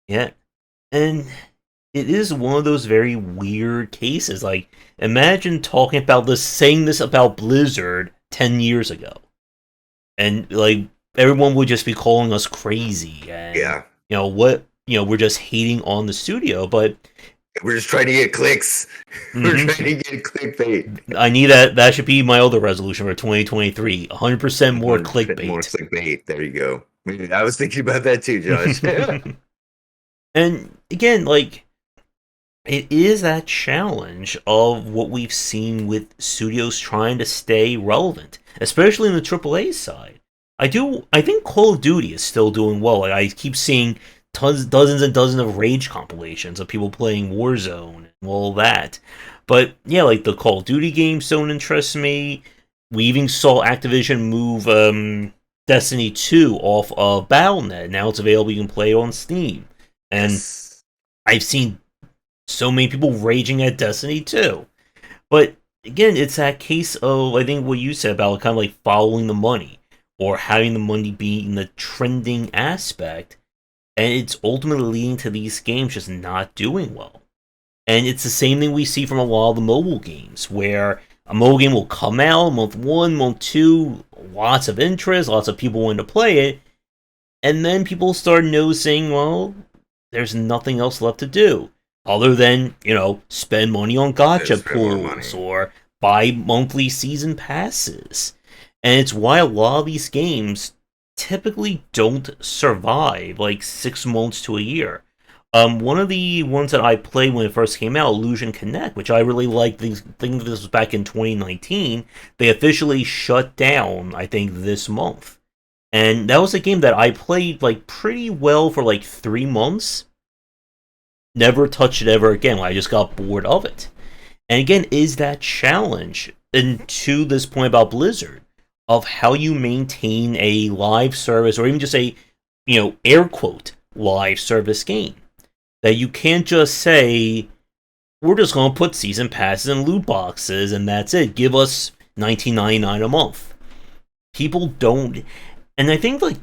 Yeah. And it is one of those very weird cases. Like, imagine talking about this, saying this about Blizzard 10 years ago. And, like, everyone would just be calling us crazy. And, Yeah. we're just hating on the studio. But, We're just trying to get clicks. We're mhm, trying to get clickbait. I need that should be my other resolution for 2023. 100% more 100% more clickbait. clickbait. There you go. I was thinking about that too, Josh. And, again, like, it is that challenge of what we've seen with studios trying to stay relevant, especially in the AAA side. I think Call of Duty is still doing well. Like, I keep seeing dozens and dozens of rage compilations of people playing Warzone and all that. But yeah, like the Call of Duty games don't interest me. We even saw Activision move Destiny 2 off of BattleNet. Now it's available. You can play it on Steam. And Yes. I've seen so many people raging at Destiny too. But again, it's that case of, I think, what you said about kind of like following the money or having the money be in the trending aspect, and it's ultimately leading to these games just not doing well. And it's the same thing we see from a lot of the mobile games, where a mobile game will come out month one, month two, lots of interest, lots of people wanting to play it, and then people start noticing, well, there's nothing else left to do other than, spend money on Just gotcha spend more pools money. or buy monthly season passes. And it's why a lot of these games typically don't survive like 6 months to a year. One of the ones that I played when it first came out, Illusion Connect, which I really liked, I think this was back in 2019, they officially shut down, I think, this month. And that was a game that I played like pretty well for like 3 months. Never touched it ever again. I just got bored of it. And again, is that challenge, and to this point about Blizzard, of how you maintain a live service or even just a, air quote, live service game. That you can't just say, we're just going to put season passes and loot boxes and that's it. Give us 19.99 a month. People don't. And I think like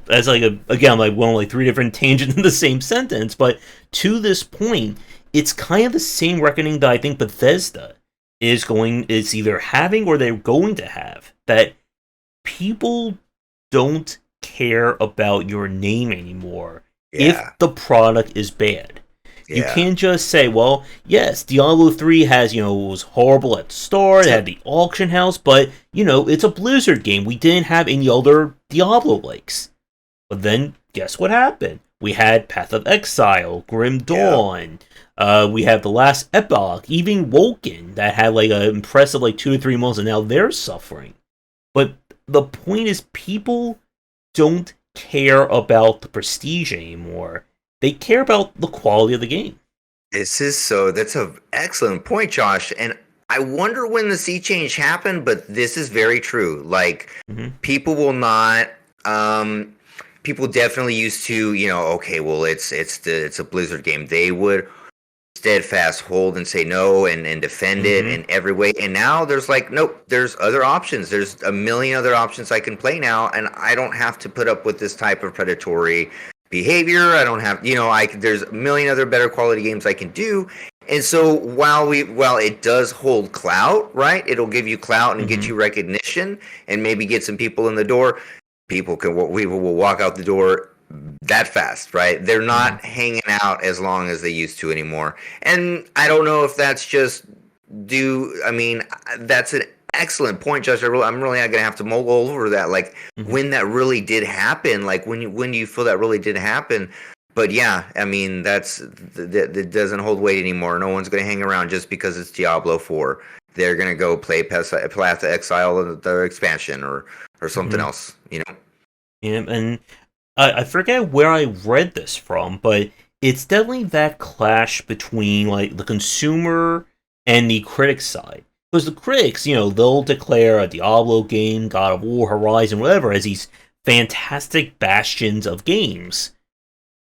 as like again, like one like three different tangents in the same sentence, but to this point, it's kind of the same reckoning that I think Bethesda is either having or they're going to have, that people don't care about your name anymore if Yeah. the product is bad. You Yeah. can't just say, well, yes, Diablo 3 has, it was horrible at the start, it had the auction house, but, it's a Blizzard game. We didn't have any other Diablo likes. But then, guess what happened? We had Path of Exile, Grim Yeah. Dawn, we have The Last Epoch, even Woken, that had like an impressive like 2 to 3 months, and now they're suffering. But the point is, people don't care about the prestige anymore. They care about the quality of the game. That's an excellent point, Josh. And I wonder when the sea change happened, but this is very true. Like, Mm-hmm. people will not, people definitely used to, okay, well, it's a Blizzard game. They would steadfast hold and say no and defend it Mm-hmm. in every way. And now there's like, nope, there's other options. There's a million other options I can play now, and I don't have to put up with this type of predatory behavior. I don't have, there's a million other better quality games I can do. And so while it does hold clout, right? It'll give you clout and get Mm-hmm. you recognition and maybe get some people in the door. People will walk out the door that fast, right? They're Mm-hmm. not hanging out as long as they used to anymore. And I don't know if that's just I mean, that's an excellent point, Josh. I'm really not gonna have to mull over that. Like, Mm-hmm. when that really did happen, like when you feel that really did happen. But yeah, I mean, that doesn't hold weight anymore. No one's gonna hang around just because it's Diablo 4. they're gonna go play Path of Exile, the expansion, or something Hmm. else. You know. Yeah, and I forget where I read this from, but it's definitely that clash between like the consumer and the critic side. Because the critics, they'll declare a Diablo game, God of War, Horizon, whatever, as these fantastic bastions of games.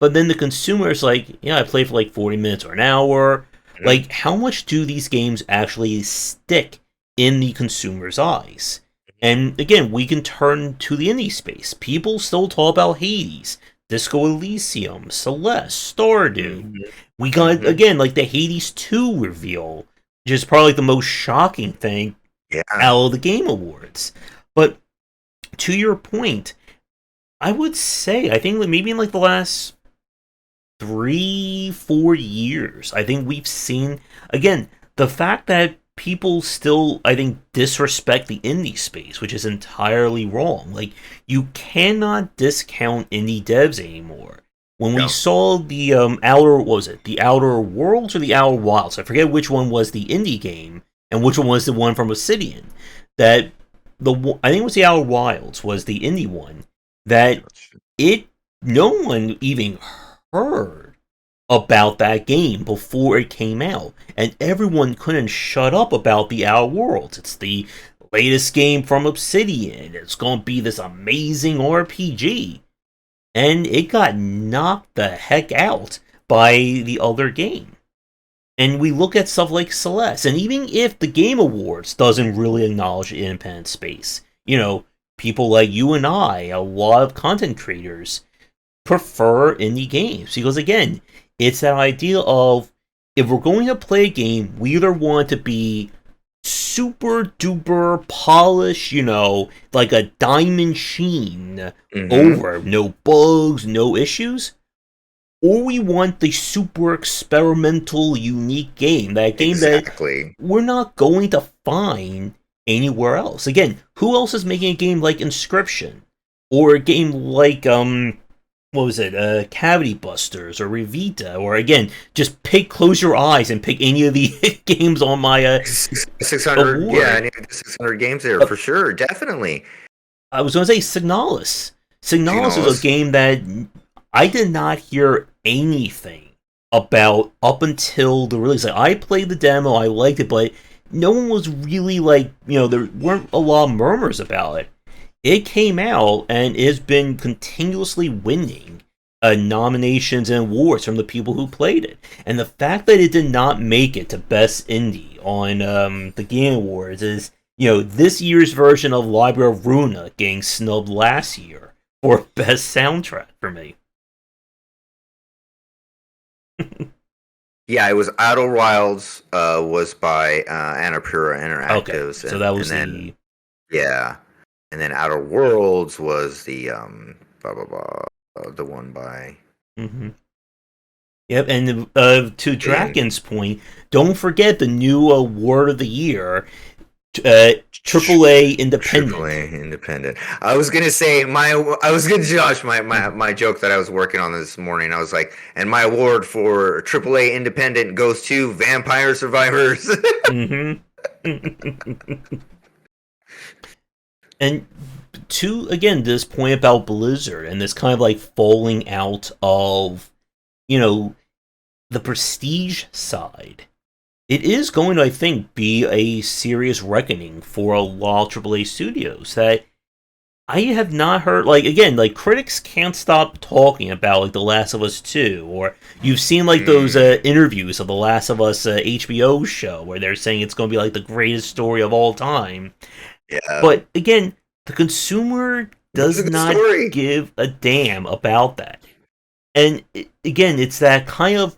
But then the consumer's like, yeah, I played for like 40 minutes or an hour. Mhm. Like, how much do these games actually stick in the consumer's eyes? And again, we can turn to the indie space. People still talk about Hades, Disco Elysium, Celeste, Stardew. Mhm. We got, Mhm. again, like the Hades 2 reveal, which is probably the most shocking thing Yeah. out of the Game Awards. But to your point, I would say, I think that maybe in like the last 3, 4 years, I think we've seen again the fact that people still, I think, disrespect the indie space, which is entirely wrong. Like, you cannot discount indie devs anymore. When we No. saw the outer, what was it, the Outer Worlds or the Outer Wilds? I forget which one was the indie game and which one was the one from Obsidian. That I think it was the Outer Wilds was the indie one. That it no one even heard about that game before it came out, and everyone couldn't shut up about the Outer Worlds. It's the latest game from Obsidian. It's going to be this amazing RPG, and it got knocked the heck out by the other game. And we look at stuff like Celeste, and even if the Game Awards doesn't really acknowledge the independent space, people like you and I, a lot of content creators, prefer indie games because again, it's that idea of if we're going to play a game, we either want it to be super duper polished, like a diamond sheen Hmm. over, no bugs, no issues, or we want the super experimental, unique game, that game that Exactly. we're not going to find anywhere else. Again, who else is making a game like Inscription? Or a game like what was it, Cavity Busters or Revita, or again, just close your eyes and pick any of the games on my 600, yeah, award. I need 600 games there Uh, for sure, definitely. I was going to say Signalis. Signalis is a Signalis. game that I did not hear anything about up until the release. Like, I played the demo, I liked it, but no one was really like, there weren't a lot of murmurs about it. It came out and has been continuously winning nominations and awards from the people who played it. And the fact that it did not make it to Best Indie on the Game Awards is, this year's version of Library of Runa getting snubbed last year for Best Soundtrack for me. Yeah, it was Outer Wilds. Was by Annapurna Okay, Interactives, so that and was then the. yeah, and then Outer Worlds was the blah blah blah, the one by Mhm. Yep, and to Alien. Draken's point, don't forget the new award of the year, AAA Triple Independent. A independent. I was gonna Josh my joke that I was working on this morning. I was like, and my award for Triple A independent goes to Vampire Survivors. Mm-hmm. And to again this point about Blizzard and this kind of like falling out of you know the prestige side, it is going to, I think, be a serious reckoning for a lot of AAA studios that I have not heard. Like again, like critics can't stop talking about like The Last of Us 2, or you've seen like those Mm, interviews of The Last of Us HBO show where they're saying it's going to be like the greatest story of all time. yeah, But again, the consumer but it's does a good not story. give a damn about that. And again, it's that kind of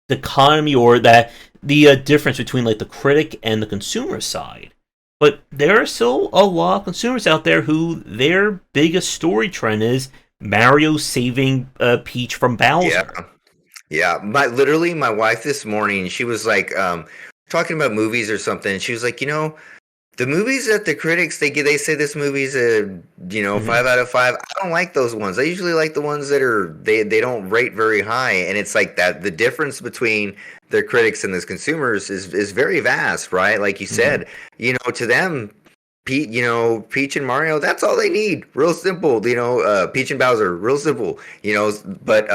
dichotomy or that the difference between like the critic and the consumer side. But there are still a lot of consumers out there who their biggest story trend is Mario saving Peach from Yeah, Bowser. yeah. My wife this morning, she was like, talking about movies or something. She was like, the movies that the critics they say this movie's a Hmm. 5 out of 5. I don't like those ones. I usually like the ones that are they don't rate very high, and it's like that the difference between the critics and the consumers is very vast, right? Like you Hmm. said, to them, Peach and Mario, that's all they need. Real simple, Peach and Bowser, real simple, but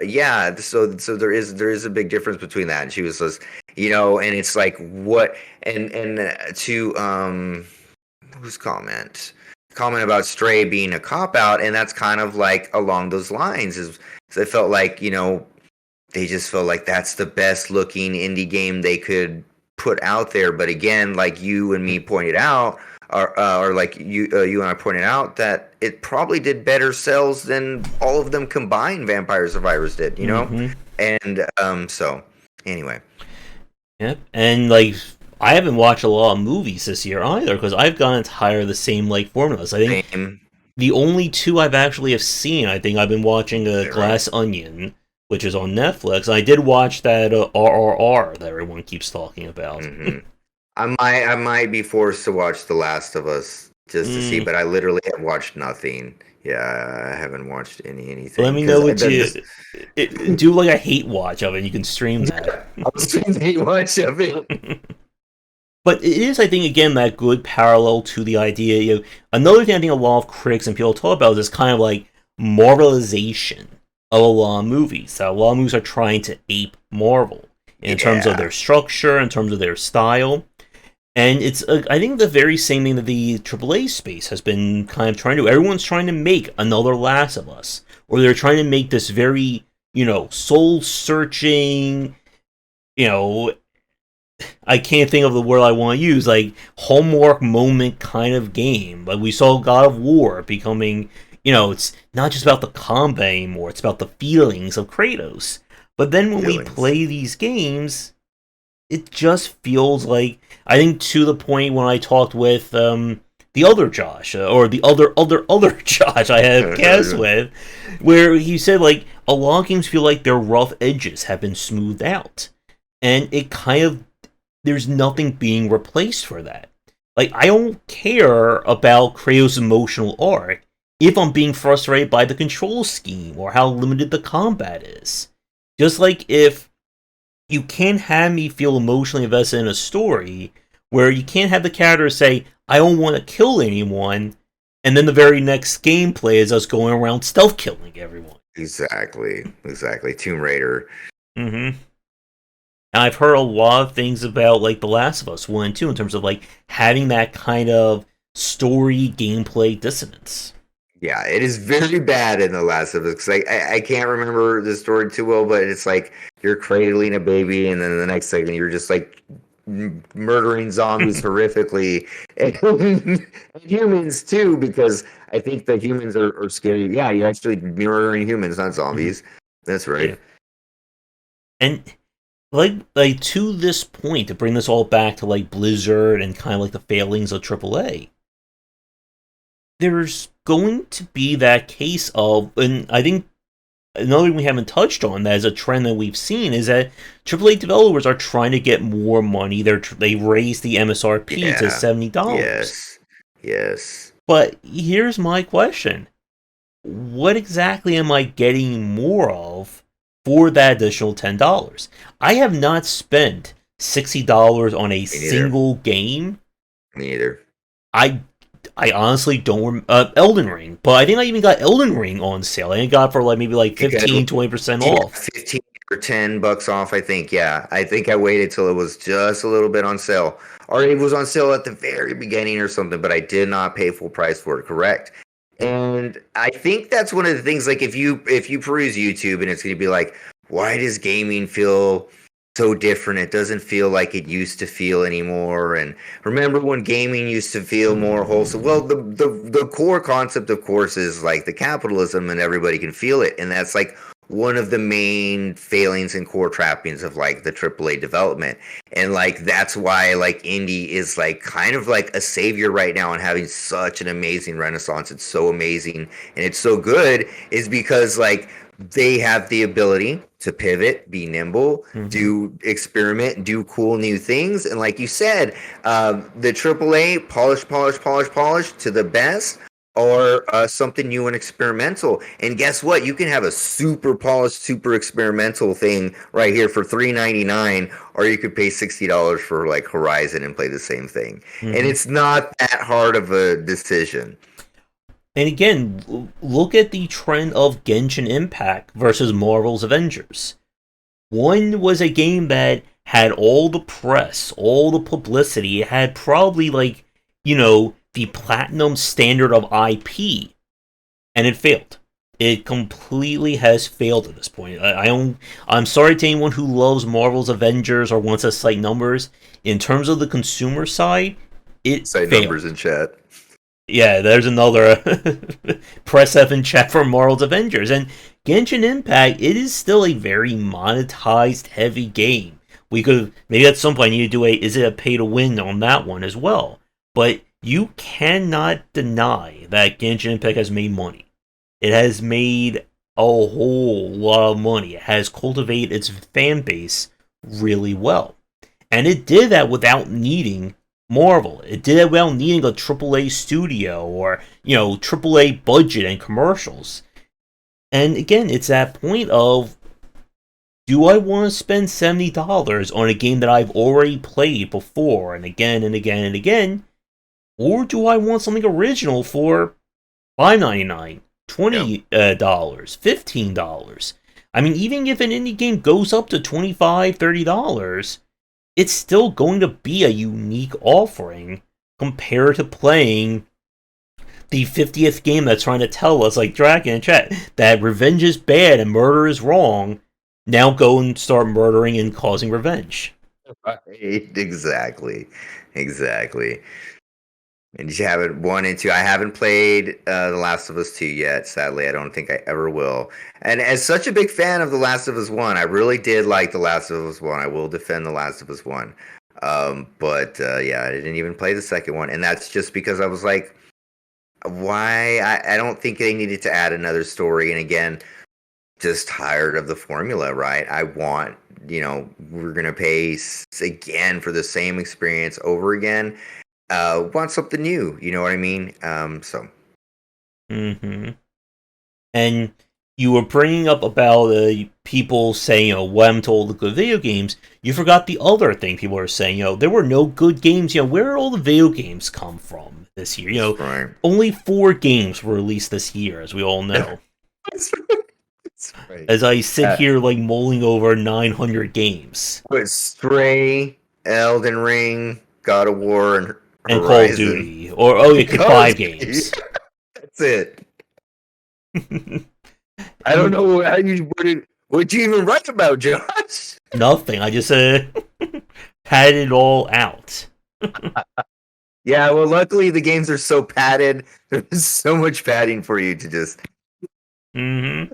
yeah, so there is a big difference between that. And she was just, and it's like what and to whose comment about Stray being a cop out, and that's kind of like along those lines is it felt like they just felt like that's the best looking indie game they could put out there. But again, like you and me pointed out, or like you and I pointed out, that it probably did better sales than all of them combined. Vampire Survivors did, Hmm. and so anyway, Yep. And like I haven't watched a lot of movies this year either because I've gotten tired of the same like formulas. I think same. the only two I've actually have seen, I think I've been watching Is that right? Glass Onion, which is on Netflix. I did watch that RRR that everyone keeps talking about. Hmm. I might be forced to watch The Last of Us just to see, Mm, but I literally have watched nothing. Yeah, I haven't watched let anything me know because what you this. do like a hate watch of it. You can stream that. Yeah, I was trying to watch of it. But it is, I think, again, that good parallel to the idea. Another thing I think a lot of critics and people talk about is kind of like Marvelization of a lot of movies. That a lot of movies are trying to ape Marvel in terms of Yeah, their structure, in terms of their style. And it's, I think, the very same thing that the AAA space has been kind of trying to do. Everyone's trying to make another Last of Us. Or they're trying to make this very, soul searching, you know, I can't think of the word I want to use, like homework moment kind of game. Like we saw God of War becoming, it's not just about the combat anymore, it's about the feelings of Kratos. But then when we feelings. play these games, it just feels like I think to the point when I talked with the other Josh or the other Josh I had cast with, where he said like a lot of games feel like their rough edges have been smoothed out, and it kind of there's nothing being replaced for that. Like I don't care about Kratos' emotional arc if I'm being frustrated by the control scheme or how limited the combat is. Just like if you can't have me feel emotionally invested in a story where you can't have the character say, I don't want to kill anyone, and then the very next gameplay is us going around stealth killing everyone. Exactly. Tomb Raider. Mm-hmm. And I've heard a lot of things about like The Last of Us 1 and 2 in terms of like having that kind of story gameplay dissonance. Yeah, it is very bad in The Last of Us because I can't remember the story too well, but it's like you're cradling a baby, and then the next second you're just like murdering zombies horrifically, and humans too, because I think the humans are scary. Yeah, you're actually murdering humans, not Mhm. zombies. That's Yeah. right. And like to this point, to bring this all back to like Blizzard and kind of like the failings of AAA, there's going to be that case of, and I think another thing we haven't touched on that is a trend that we've seen is that AAA developers are trying to get more money. They raise the MSRP to Yeah. $70. Yes. Yes. But here's my question: what exactly am I getting more of for that additional $10? I have not spent $60 on a Me neither. single game. Me neither. I I honestly don't Elden Ring, but I think I even got Elden Ring on sale. I got it for like maybe like I think I had 15-20% Yeah, off. 15 or $10 off, I think. Yeah. I think I waited till it was just a little bit on sale. Or it was on sale at the very beginning or something, but I did not pay full price for it, correct? And I think that's one of the things, like if you peruse YouTube, and it's gonna be like, why does gaming feel so different? It doesn't feel like it used to feel anymore. And remember when gaming used to feel more wholesome? Well, the core concept, of course, is like the capitalism, and everybody can feel it. And that's like one of the main failings and core trappings of like the AAA development. And like that's why like indie is like kind of like a savior right now and having such an amazing renaissance. It's so amazing and it's so good is because like they have the ability to pivot, be nimble, Mm-hmm. do experiment, do cool new things. And like you said, the AAA polish to the best, or something new and experimental. And guess what? You can have a super polished, super experimental thing right here for $3.99, or you could pay $60 for like Horizon and play the same thing. And Mm-hmm. it's not that hard of a decision. And again, look at the trend of Genshin Impact versus Marvel's Avengers. One was a game that had all the press, all the publicity. It had probably like, the platinum standard of IP, and it failed. It completely has failed at this point. I don't. I'm sorry to anyone who loves Marvel's Avengers or wants to cite numbers. In terms of the consumer side, it Say numbers in failed. chat. Yeah, there's another press F in chat for Marvel's Avengers. And Genshin Impact, it is still a very monetized heavy game. We could maybe at some point need to do a is it a pay to win on that one as well. But you cannot deny that Genshin Impact has made money. It has made a whole lot of money. It has cultivated its fan base really well. And it did that without needing Marvel. It did it without needing a AAA studio or, AAA budget and commercials. And again, it's that point of, do I want to spend $70 on a game that I've already played before and again and again and again? Or do I want something original for $5.99, $20, $15? I mean, even if an indie game goes up to $25, $30, it's still going to be a unique offering compared to playing the 50th game that's trying to tell us, like Dragon in chat, that revenge is bad and murder is wrong. Now go and start murdering and causing revenge. Right. Exactly. Exactly. And did you have it 1 and 2? I haven't played The Last of Us 2 yet. Sadly, I don't think I ever will. And as such a big fan of The Last of Us 1, I really did like The Last of Us 1. I will defend The Last of Us 1. But yeah, I didn't even play the second one. And that's just because I was like, why? I don't think they needed to add another story. And again, just tired of the formula, right? I want, we're going to pay again for the same experience over again. Want something new, you know what I mean? So Mm-hmm. And you were bringing up about people saying, what I'm told the good video games. You forgot the other thing people are saying, there were no good games. Where did all the video games come from this year? that's right. Only 4 games were released this year, as we all know. That's right. That's right. As I sit here, like, mulling over 900 games. But Stray, Elden Ring, God of War, and And Call of Horizon. Duty. Or, 5 games. That's it. I don't know how what you even write about, Josh. Nothing. I just padded it all out. Yeah, well, luckily the games are so padded. There's so much padding for you to just. Mm-hmm.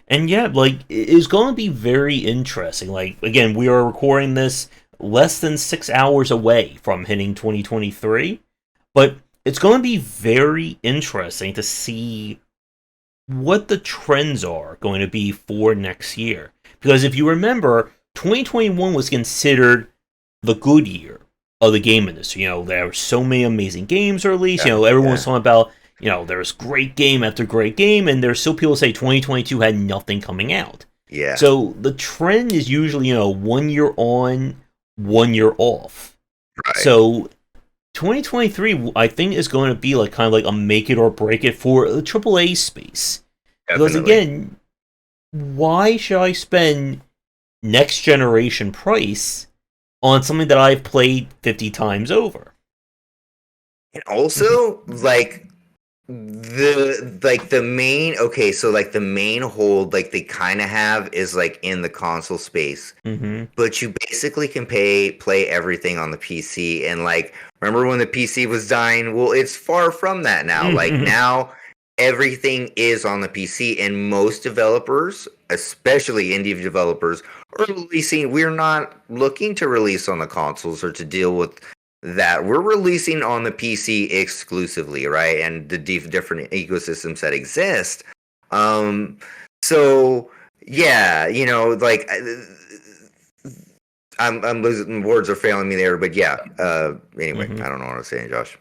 And yeah, like, it's going to be very interesting. Like, again, we are recording this less than 6 hours away from hitting 2023, but it's going to be very interesting to see what the trends are going to be for next year. Because if you remember, 2021 was considered the good year of the game industry. There were so many amazing games released. Everyone was talking about, there's great game after great game, and there's still people say 2022 had nothing coming out. Yeah. So the trend is usually, 1 year on, 1 year off. Right. So 2023, I think, is going to be like kind of like a make it or break it for the AAA space. Because Definitely. again, why should I spend next generation price on something that I've played 50 times over? And also, like the main the main hold like they kind of have is like in the console space, but you basically can play everything on the PC. And like, remember when the PC was dying? Well, it's far from that now. Like now everything is on the PC, and most developers, especially indie developers, are releasing. We're not looking to release on the consoles or to deal with that. We're releasing on the PC exclusively, right? And the different ecosystems that exist. Um, so yeah, like I'm losing, words are failing me there, but yeah. Anyway, Hmm. I don't know what I was saying, Josh.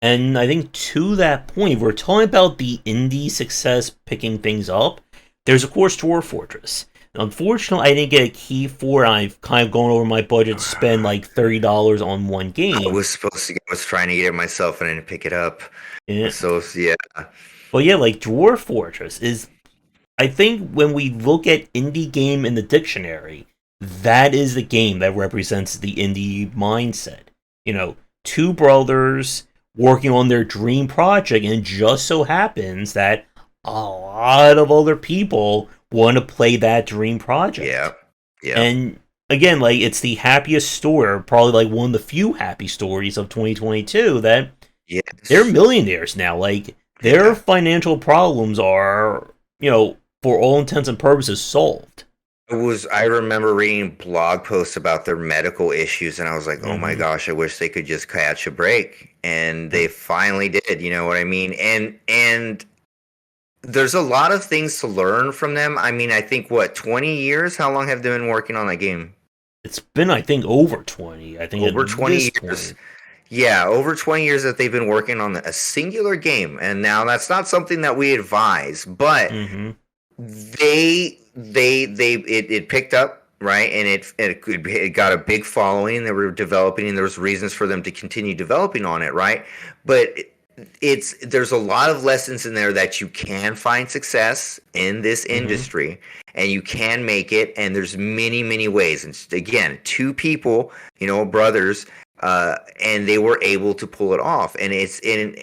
And I think to that point, we're talking about the indie success picking things up. There's of course Dwarf Fortress. Unfortunately, I didn't get a key for it. I've kind of gone over my budget to spend like $30 on one I game. was supposed to. I was trying to get it myself, and I didn't pick it up. Yeah. So yeah, But yeah, like Dwarf Fortress is, I think when we look at indie game in the dictionary, that is the game that represents the indie mindset. You know, two brothers working on their dream project, and it just so happens that a lot of other people want to play that dream yeah, project. yep, And again, like it's the happiest story, probably like one of the few happy stories of 2022 that they're yes, millionaires now. Like their yeah. financial problems are, for all intents and purposes, solved. I remember reading blog posts about their medical issues, and I was like, oh my Mm-hmm. gosh, I wish they could just catch a break. And they finally did, you know what I mean? And there's a lot of things to learn from them. I mean, I think what, 20 years? How long have they been working on that game? It's been, I think, over 20. I think Over at 20 this years. point. Yeah, over 20 years that they've been working on a singular game. And now that's not something that we advise, but Mm-hmm. it picked up, right, and it got a big following. They were developing, and there was reasons for them to continue developing on it, right? But there's a lot of lessons in there that you can find success in this Mm-hmm. industry, and you can make it, and there's many ways. And again, two people, brothers, and they were able to pull it off. And it's in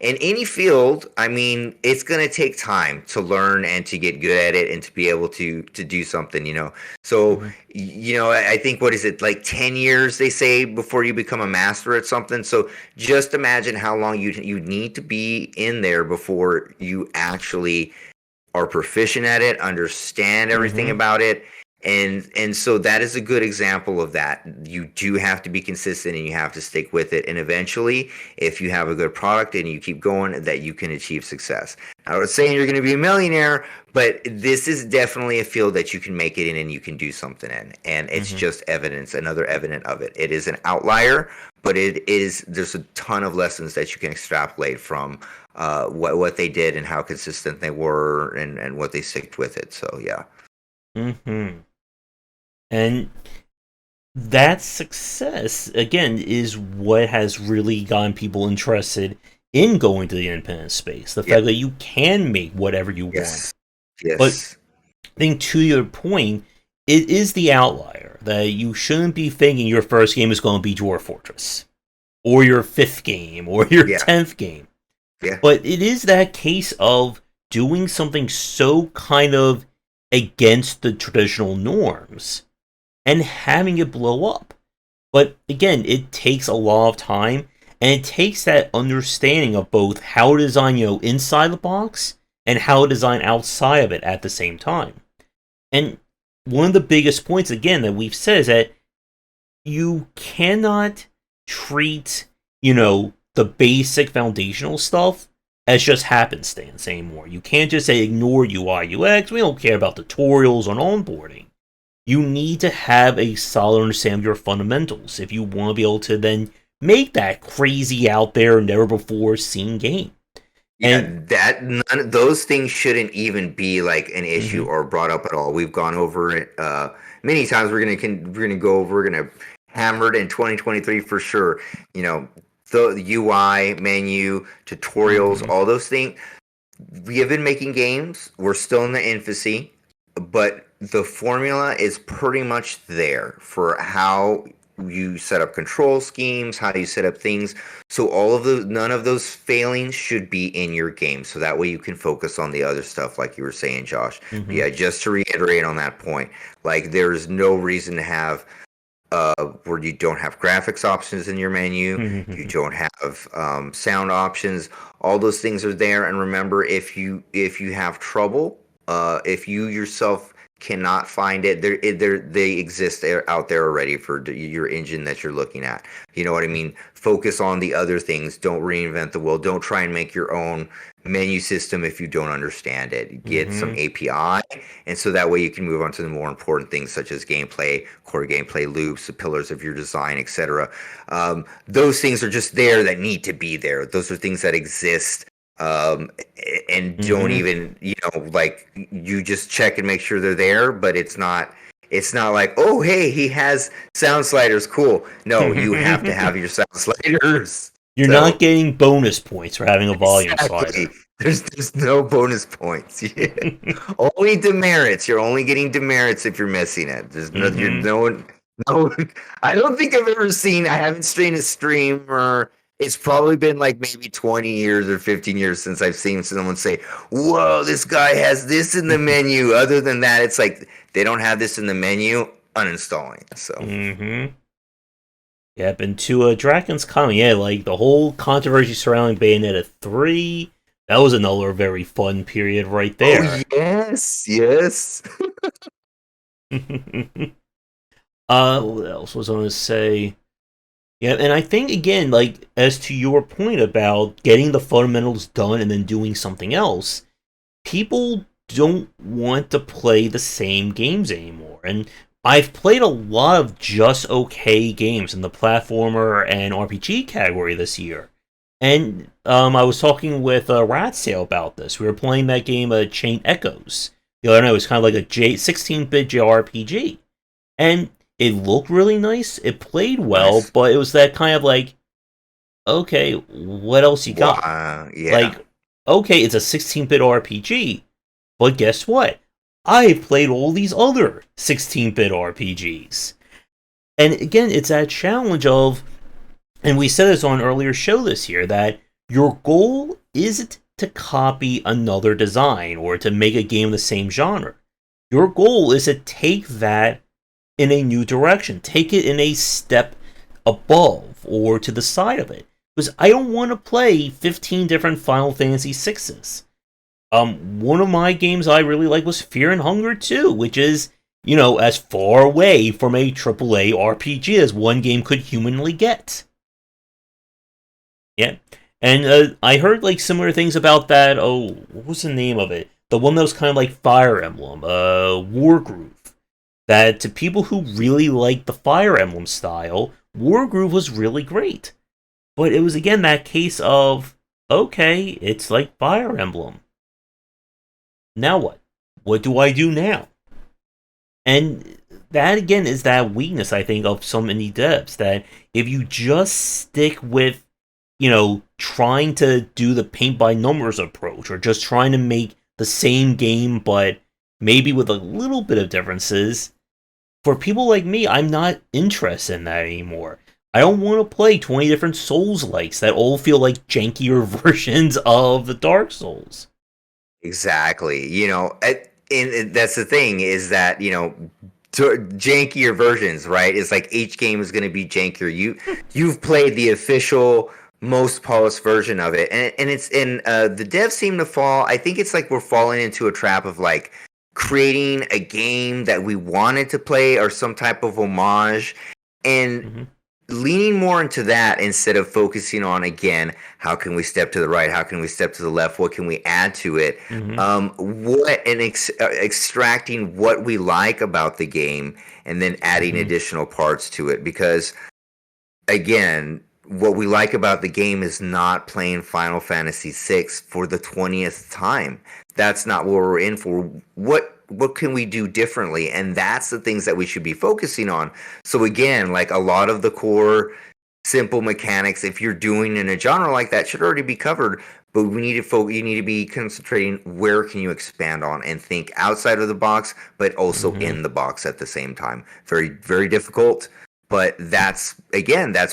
any field. I mean, it's going to take time to learn and to get good at it and to be able to do something, so Mm-hmm. I think, what is it, like 10 years they say before you become a master at something. So just imagine how long you need to be in there before you actually are proficient at it, understand everything Mm-hmm. about it. And so that is a good example of that. You do have to be consistent, and you have to stick with it. And eventually, if you have a good product and you keep going, that you can achieve success. I was saying you're going to be a millionaire, but this is definitely a field that you can make it in and you can do something in. And it's Mm-hmm. just evidence, another evidence of it. It is an outlier, but there's a ton of lessons that you can extrapolate from what they did and how consistent they were, and what they sticked with it. So yeah. Mm-hmm. And that success, again, is what has really gotten people interested in going to the independent space. The Yep. fact that you can make whatever you want. Yes. But Yes. I think to your point, it is the outlier that you shouldn't be thinking your first game is going to be Dwarf Fortress, or your fifth game, or your Yeah. 10th game. Yeah. But it is that case of doing something so kind of against the traditional norms and having it blow up. But again, it takes a lot of time, and it takes that understanding of both how to design, inside the box and how to design outside of it at the same time. And one of the biggest points, again, that we've said is that you cannot treat, the basic foundational stuff as just happenstance anymore. You can't just say ignore UI UX. We don't care about tutorials on onboarding. You need to have a solid understanding of your fundamentals if you want to be able to then make that crazy out there, never before seen game. Yeah, And that none those things shouldn't even be like an issue mhm, or brought up at all. We've gone over it many times. We're gonna go over. We're gonna hammer it in 2023 for sure. You know, the UI menu, tutorials, mhm, all those things. We have been making games. We're still in the infancy, but the formula is pretty much there for how you set up control schemes, how you set up things. So none of those failings should be in your game. So that way you can focus on the other stuff, like you were saying, Josh. But mhm, yeah, just to reiterate on that point, like there's no reason to have where you don't have graphics options in your menu, you mhm, don't have sound options. All those things are there. And remember, if you have trouble, if you yourself cannot find it. They exist there out there already for your engine that you're looking at. You know what I mean? Focus on the other things. Don't reinvent the wheel. Don't try and make your own menu system if you don't understand it. Get some Mm-hmm. API, and so that way you can move on to the more important things such as gameplay, core gameplay loops, the pillars of your design, etc. Those things are just there that need to be there. Those are things that exist, um, and don't Mm-hmm. even, like, you just check and make sure they're there, but it's not like, oh, hey, he has sound sliders, cool. No, you have to have your sound sliders. You're not So getting bonus points for having a volume exactly, slider. there's no bonus points. Yeah. Only demerits. You're only getting demerits if you're missing it. There's no, you're Mm-hmm. no one. No, I don't think I've ever seen. I haven't seen a streamer. It's probably been like maybe 20 years or 15 years since I've seen someone say, "Whoa, this guy has this in the menu." Other than that, it's like they don't have this in the menu. Uninstalling. So Mm-hmm. Yep, and to Draken's comment, yeah, like the whole controversy surrounding Bayonetta 3, that was another very fun period right oh there. yes, yes. What else was I going to say? Yeah, and I think, again, like, as to your point about getting the fundamentals done and then doing something else, people don't want to play the same games anymore. And I've played a lot of just okay games in the platformer and RPG category this year. And I was talking with Ratsail about this. We were playing that game, Chain Echoes. The other night, it was kind of like a 16-bit JRPG. And it looked really nice. It played well, Nice. but it was that kind of like, okay, what else you got? Wow. Yeah. Like, okay, it's a 16-bit RPG, but guess what? I've played all these other 16-bit RPGs. And again, it's that challenge of, and we said this on an earlier show this year, that your goal isn't to copy another design or to make a game the same genre. Your goal is to take that in a new direction, take it in a step above or to the side of it. Because I don't want to play 15 different Final Fantasy sixes. One of my games I really like was Fear and Hunger 2, which is, as far away from a AAA RPG as one game could humanly get. Yeah. And I heard like similar things about that. Oh, what was the name of it? The one that was kind of like Fire Emblem, Wargroove. That to people who really like the Fire Emblem style, Wargroove was really great. But it was again that case of, okay, it's like Fire Emblem. Now what? What do I do now? And that again is that weakness, I think, of some indie devs, that if you just stick with, trying to do the paint by numbers approach, or just trying to make the same game but maybe with a little bit of differences, for people like me, I'm not interested in that anymore. I don't want to play 20 different Souls likes that all feel like jankier versions of the Dark Souls. Exactly. And that's the thing is that, jankier versions, right? It's like each game is going to be jankier. You've played the official most polished version of it, and it's in the devs seem to fall. I think it's like we're falling into a trap of like creating a game that we wanted to play or some type of homage, and Mm-hmm. leaning more into that instead of focusing on, again, how can we step to the right, how can we step to the left, what can we add to it, Mm-hmm. extracting what we like about the game and then adding Mm-hmm. additional parts to it. Because again, what we like about the game is not playing Final Fantasy VI for the 20th time. That's not what we're in for. What can we do differently? And that's the things that we should be focusing on. So again, like a lot of the core simple mechanics, if you're doing in a genre like that, should already be covered. But we need to you need to be concentrating where can you expand on and think outside of the box, but also Mm-hmm. in the box at the same time. Very, very difficult, but that's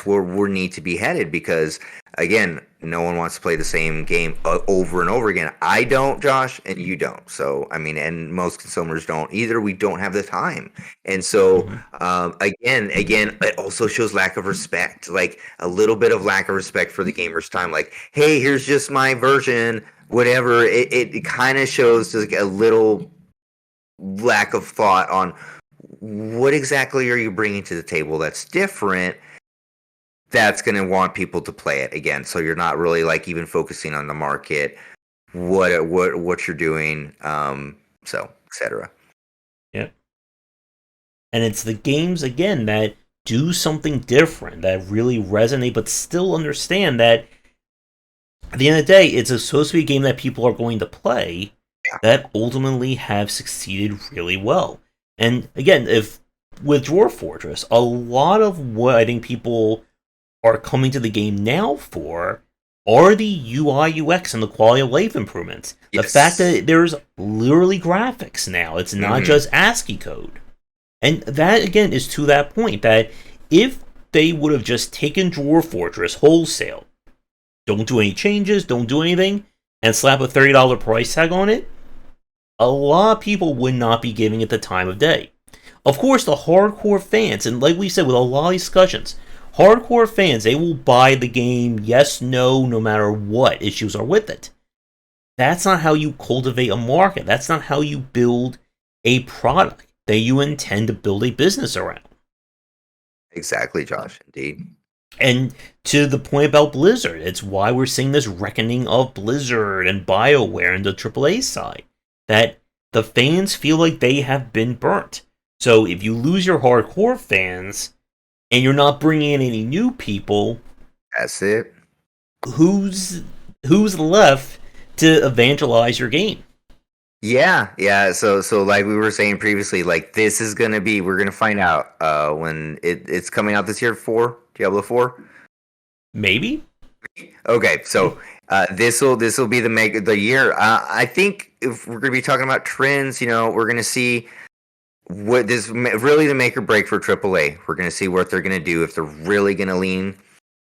where we need to be headed, because again, no one wants to play the same game over and over again. I don't, Josh, and you don't. So I mean, and most consumers don't either. We don't have the time. And so Mm-hmm. again, it also shows lack of respect, like a little bit of lack of respect for the gamer's time. Like, hey, here's just my version, whatever. It kind of shows like a little lack of thought on what exactly are you bringing to the table that's different, that's going to want people to play it again. So you're not really like even focusing on the market, what you're doing, so etc. Yep. And it's the games again that do something different, that really resonate, but still understand that at the end of the day, it's supposed to be a game that people are going to play Yeah. that ultimately have succeeded really well. And again, if with Dwarf Fortress, a lot of what I think people are coming to the game now for are the UI UX and the quality of life improvements. The fact Yes. that there's literally graphics now, it's not Mm-hmm. just ASCII code. And that again is to that point that if they would have just taken Dwarf Fortress wholesale, don't do any changes, don't do anything, and slap a $30 price tag on it, a lot of people would not be giving it the time of day. Of course, the hardcore fans, and like we said with a lot of discussions, hardcore fans, they will buy the game yes, no matter what issues are with it. That's not how you cultivate a market. That's not how you build a product that you intend to build a business around. Exactly, Josh. Indeed. And to the point about Blizzard, it's why we're seeing this reckoning of Blizzard and BioWare and the AAA side. That the fans feel like they have been burnt. So if you lose your hardcore fans and you're not bringing in any new people, That's it. who's who's left to evangelize your game? Yeah, yeah. So like we were saying previously, like this is gonna be we're gonna find out when it's coming out this year, Diablo 4. Maybe. Okay, so this will be the year. I think if we're gonna be talking about trends, we're gonna see what this really the make or break for AAA. We're gonna see what they're gonna do if they're really gonna lean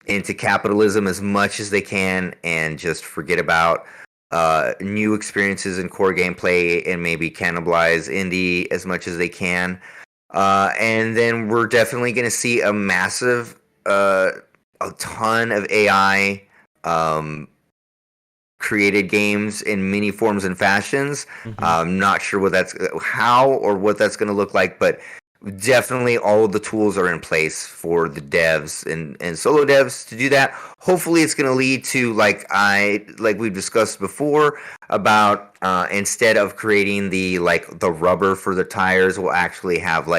into capitalism as much as they can and just forget about new experiences in core gameplay and maybe cannibalize indie as much as they can. And then we're definitely going to see a ton of AI um, created games in many forms and fashions. Mm-hmm. I'm not sure how or what that's going to look like, but definitely all of the tools are in place for the devs and solo devs to do that. Hopefully it's going to lead to like we've discussed before about instead of creating the rubber for the tires, we'll actually have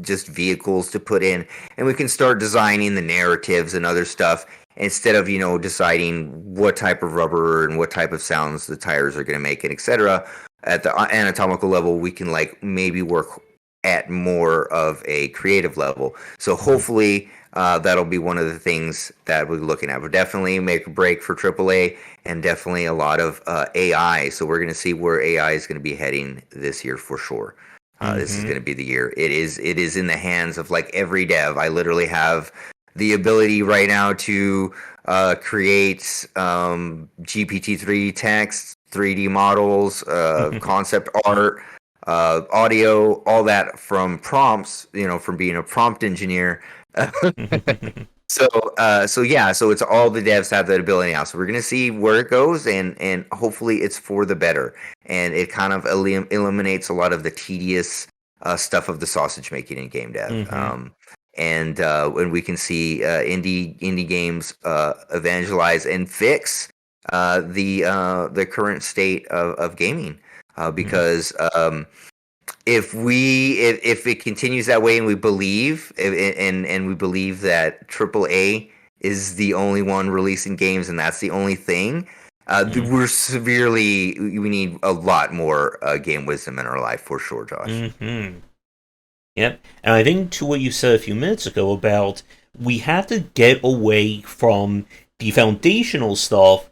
just vehicles to put in, and we can start designing the narratives and other stuff instead of deciding what type of rubber and what type of sounds the tires are going to make and etc. At the anatomical level, we can maybe work at more of a creative level. So hopefully that'll be one of the things that we're looking at. We're definitely make a break for AAA and definitely a lot of AI. So we're going to see where AI is going to be heading this year for sure. This is Mm-hmm. going to be the year. It is in the hands of every dev. I literally have the ability right now to create GPT-3 text, 3D models, concept art, audio, all that from prompts, from being a prompt engineer. So yeah, so it's all the devs have that ability now. So we're gonna see where it goes, and hopefully it's for the better, and it kind of eliminates a lot of the tedious stuff of the sausage making in game dev. Mm-hmm. And when we can see indie games evangelize and fix the current state of gaming, because if it continues that way and we believe and we believe that AAA is the only one releasing games and that's the only thing, we need a lot more game wisdom in our life for sure, Josh. Mm-hmm. Yep. And I think to what you said a few minutes ago about we have to get away from the foundational stuff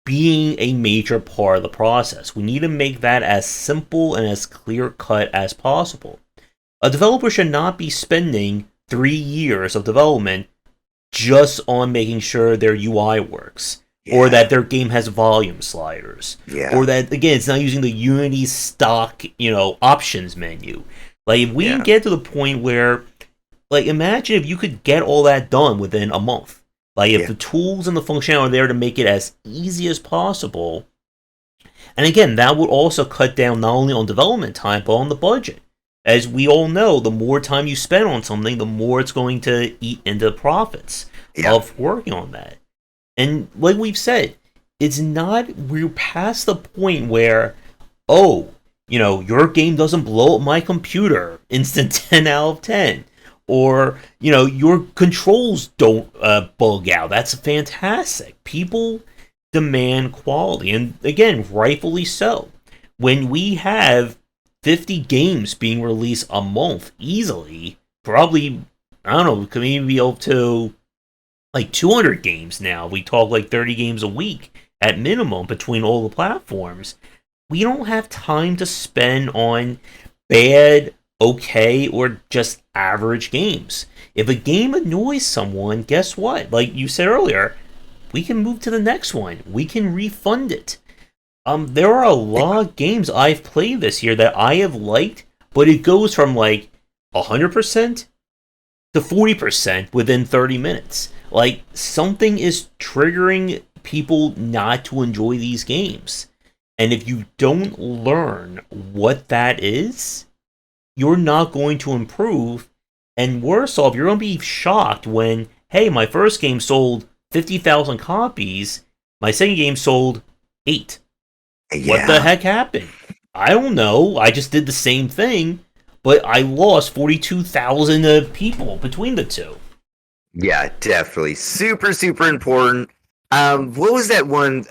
being a major part of the process. We need to make that as simple and as clear cut as possible. A developer should not be spending 3 years of development just on making sure their UI works, or Yeah, that their game has volume sliders, or yeah, that again it's not using the Unity stock, options menu. Like if we can yeah, get to the point where, like, imagine if you could get all that done within a month. Like if yeah, the tools and the functionality are there to make it as easy as possible, And again, that would also cut down not only on development time, but on the budget. As we all know, the more time you spend on something, the more it's going to eat into the profits Yeah. of working on that. And like we've said, it's not, we're past the point where, oh, your game doesn't blow up my computer, instant 10 out of 10. Or, your controls don't bug out. That's fantastic. People demand quality. And again, rightfully so. When we have 50 games being released a month easily, probably, I don't know, could maybe be up to like 200 games now. We talk like 30 games a week at minimum between all the platforms. We don't have time to spend on bad, okay, or just average games. If a game annoys someone, guess what? Like you said earlier, we can move to the next one. We can refund it. There are a lot of games I've played this year that I have liked, but it goes from like 100% to 40% within 30 minutes. Like, something is triggering people not to enjoy these games. And if you don't learn what that is, you're not going to improve. And worse off, you're going to be shocked when, hey, my first game sold 50,000 copies, my second game sold 8. What the Yeah. heck happened? I don't know. I just did the same thing, but I lost 42,000 people between the two. Yeah, definitely. Super, super important. What was that one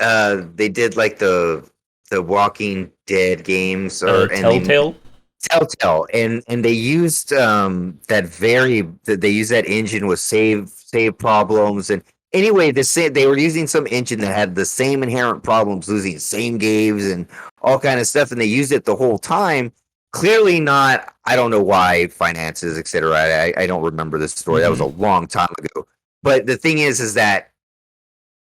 they did like the Walking Dead games and they Telltale? Telltale and they used they used that engine with save problems and anyway they were using some engine that had the same inherent problems losing same games and all kind of stuff and they used it the whole time. Clearly not. I don't know why finances, etc. I don't remember this story. That was a Mm-hmm. long time ago. But the thing is that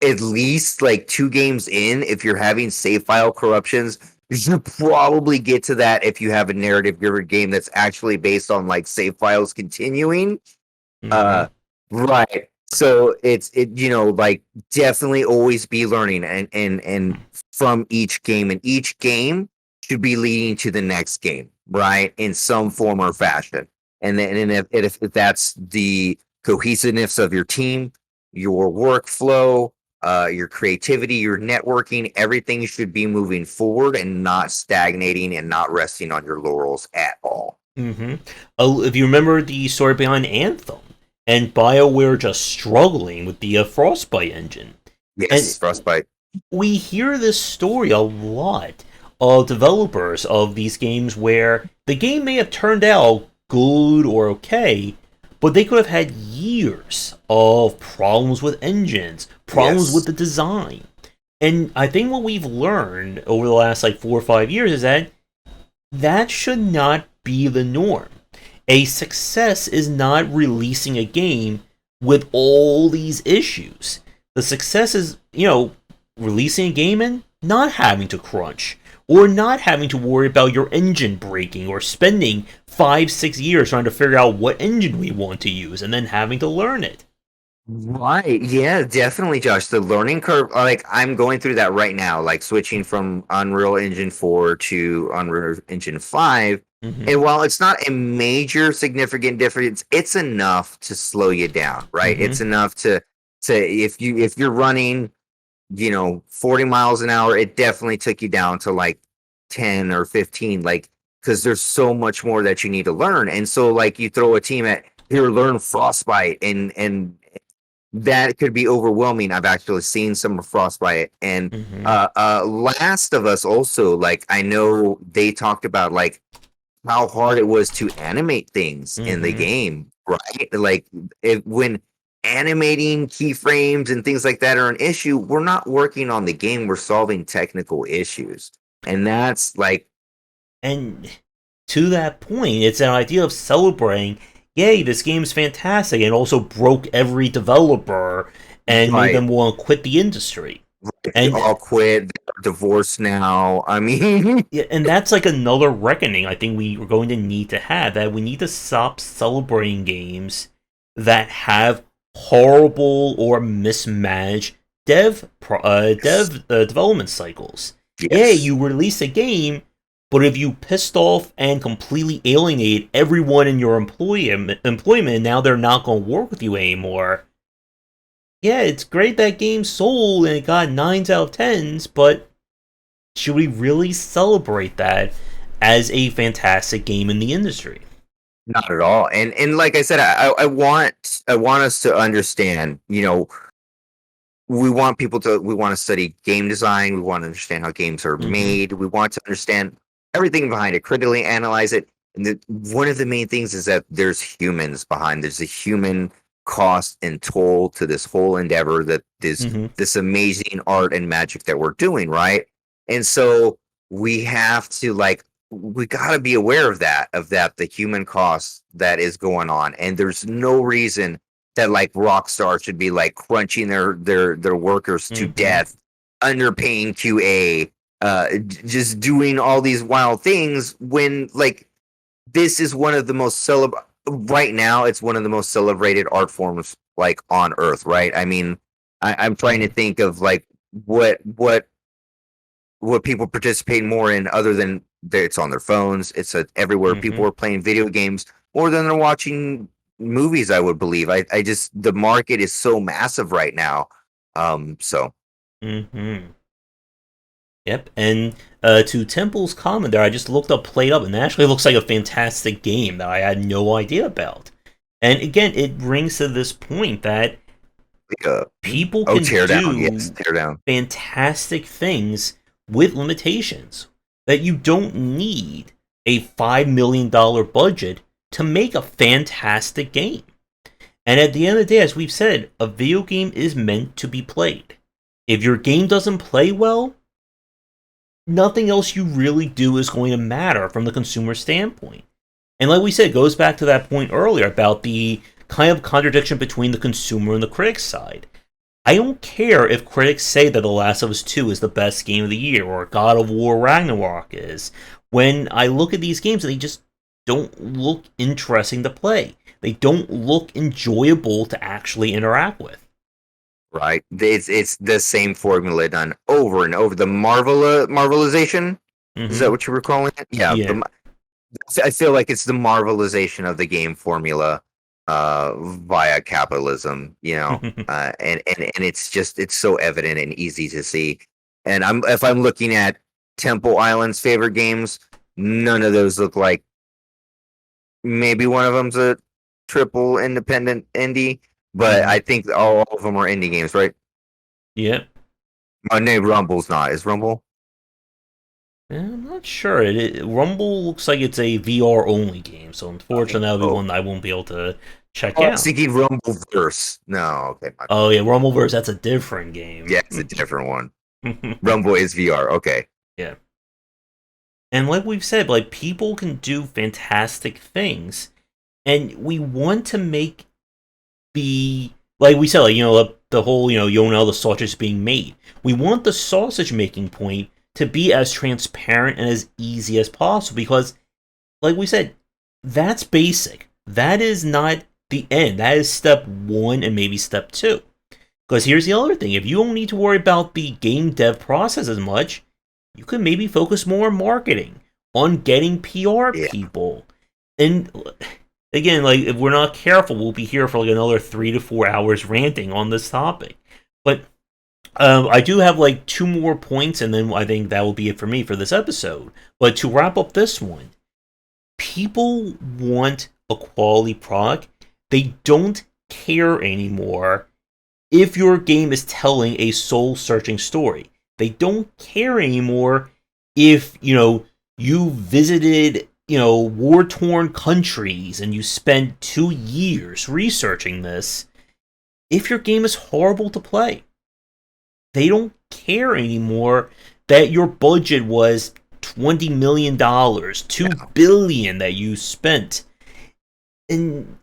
at least like 2 games in, if you're having save file corruptions, you should probably get to that if you have a narrative driven game that's actually based on like save files continuing. Mm-hmm. Uh, right. So like definitely always be learning and from each game, and each game should be leading to the next game, right? In some form or fashion. And then and if that's the cohesiveness of your team, your workflow, your creativity, your networking, everything should be moving forward and not stagnating and not resting on your laurels at all. Mm-hmm. Oh, if you remember the story behind Anthem, and BioWare just struggling with the Frostbite engine. And Yes, Frostbite. we hear this story a lot of developers of these games where the game may have turned out good or okay, but they could have had years of problems with engines, problems with Yes. the design. And I think what we've learned over the last like 4 or 5 years is that that should not be the norm. A success is not releasing a game with all these issues. The success is, releasing a game and not having to crunch, or not having to worry about your engine breaking, or spending 5, 6 years trying to figure out what engine we want to use and then having to learn it. Right. Yeah, definitely, Josh. The learning curve, like I'm going through that right now, like switching from Unreal Engine 4 to Unreal Engine 5. Mm-hmm. And while it's not a major significant difference, it's enough to slow you down, right? Mm-hmm. It's enough to if you're running, 40 miles an hour, it definitely took you down to like 10 or 15, like because there's so much more that you need to learn. And so like you throw a team at here, learn Frostbite and that could be overwhelming. I've actually seen some of Frostbite and Mm-hmm. Last of Us also, like I know they talked about like how hard it was to animate things in the Mm-hmm. game, right? Like when animating keyframes and things like that are an issue, we're not working on the game, we're solving technical issues. And that's like And to that point, it's an idea of celebrating, yay, this game's fantastic, and also broke every developer and made right, them want to quit the industry. they And all quit, they're divorced now. I mean, yeah, and that's like another reckoning I think we are going to need to have, that we need to stop celebrating games that have horrible or mismanaged development cycles. Yeah, Yes. you release a game, but if you pissed off and completely alienate everyone in your employment, now they're not going to work with you anymore. Yeah, it's great that game sold and it got 9s out of 10s, but should we really celebrate that as a fantastic game in the industry? Not at all. And like I said, I want us to understand, we want to study game design, we want to understand how games are Mm-hmm. made, we want to understand everything behind it, critically analyze it. And one of the main things is that there's a human cost and toll to this whole endeavor, that Mm-hmm. this amazing art and magic that we're doing, right? And so we got to be aware of that, the human cost that is going on. And there's no reason that like Rockstar should be like crunching their workers to Mm-hmm. death, underpaying QA, just doing all these wild things, when like this is one of the most right now, it's one of the most celebrated art forms like on earth, right? I mean, I'm trying to Mm-hmm. think of like what what what people participate more in, other than it's on their phones. It's everywhere. Mm-hmm. People are playing video games more than they're watching movies, I would believe. I just, the market is so massive right now. So Mm-hmm. Yep, and to Temple's comment there, I just looked up, played up, and it actually looks like a fantastic game that I had no idea about. And again, it brings to this point that uh, people oh, can tear down, yes, do tear down. fantastic things with limitations. That you don't need a $5 million budget to make a fantastic game. And at the end of the day, as we've said, a video game is meant to be played. If your game doesn't play well, nothing else you really do is going to matter from the consumer standpoint. And like we said, it goes back to that point earlier about the kind of contradiction between the consumer and the critic side. I don't care if critics say that The Last of Us 2 is the best game of the year or God of War Ragnarok is. When I look at these games, they just don't look interesting to play. They don't look enjoyable to actually interact with. Right, it's the same formula done over and over. The marvelization, is that Mm-hmm. what you were calling it? Yeah, Yeah. I feel like it's the marvelization of the game formula via capitalism, and it's so evident and easy to see. And if I'm looking at Temple Island's favorite games, none of those look like, maybe one of them's a triple independent indie, but Mm-hmm. I think all of them are indie games, right? Yep. My name Rumble's not. Is Rumble? I'm not sure. Rumble looks like it's a VR only game, so unfortunately that'll be Oh, one I won't be able to check I was out. thinking Rumbleverse. No, okay, my bad. Oh yeah, Rumbleverse, that's a different game. Yeah, it's a different one. Rumble is VR. Okay. Yeah. And like we've said, like people can do fantastic things, and we want to make the like we said, like the whole you don't know how the sausage is being made. We want the sausage making point to be as transparent and as easy as possible because, like we said, that's basic. That is not the end. That is step one and maybe step two. Because here's the other thing: if you don't need to worry about the game dev process as much, you could maybe focus more on marketing, on getting PR Yeah. people. And again, like if we're not careful, we'll be here for like another 3 to 4 hours ranting on this topic. But I do have like two more points, and then I think that will be it for me for this episode. But to wrap up this one, people want a quality product. They don't care anymore if your game is telling a soul searching story. They don't care anymore if, you visited, war torn countries and you spent 2 years researching this. If your game is horrible to play, they don't care anymore that your budget was $20 million, $2 billion that you spent. And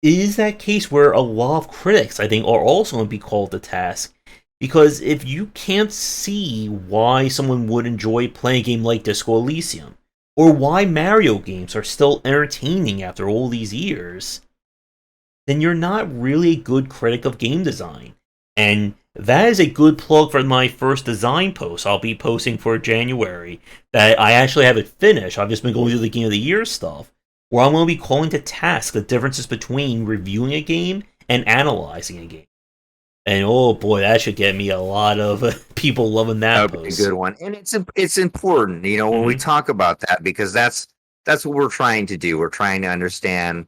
it is that case where a lot of critics, I think, are also going to be called to task. Because if you can't see why someone would enjoy playing a game like Disco Elysium, or why Mario games are still entertaining after all these years, then you're not really a good critic of game design. And that is a good plug for my first design post I'll be posting for January. That I actually have it finished. I've just been going through the Game of the Year stuff, where I'm going to be calling to task the differences between reviewing a game and analyzing a game. And oh boy, that should get me a lot of people loving that That would be a post. good one, and it's important, when we Mm-hmm. talk about that, because that's what we're trying to do. We're trying to understand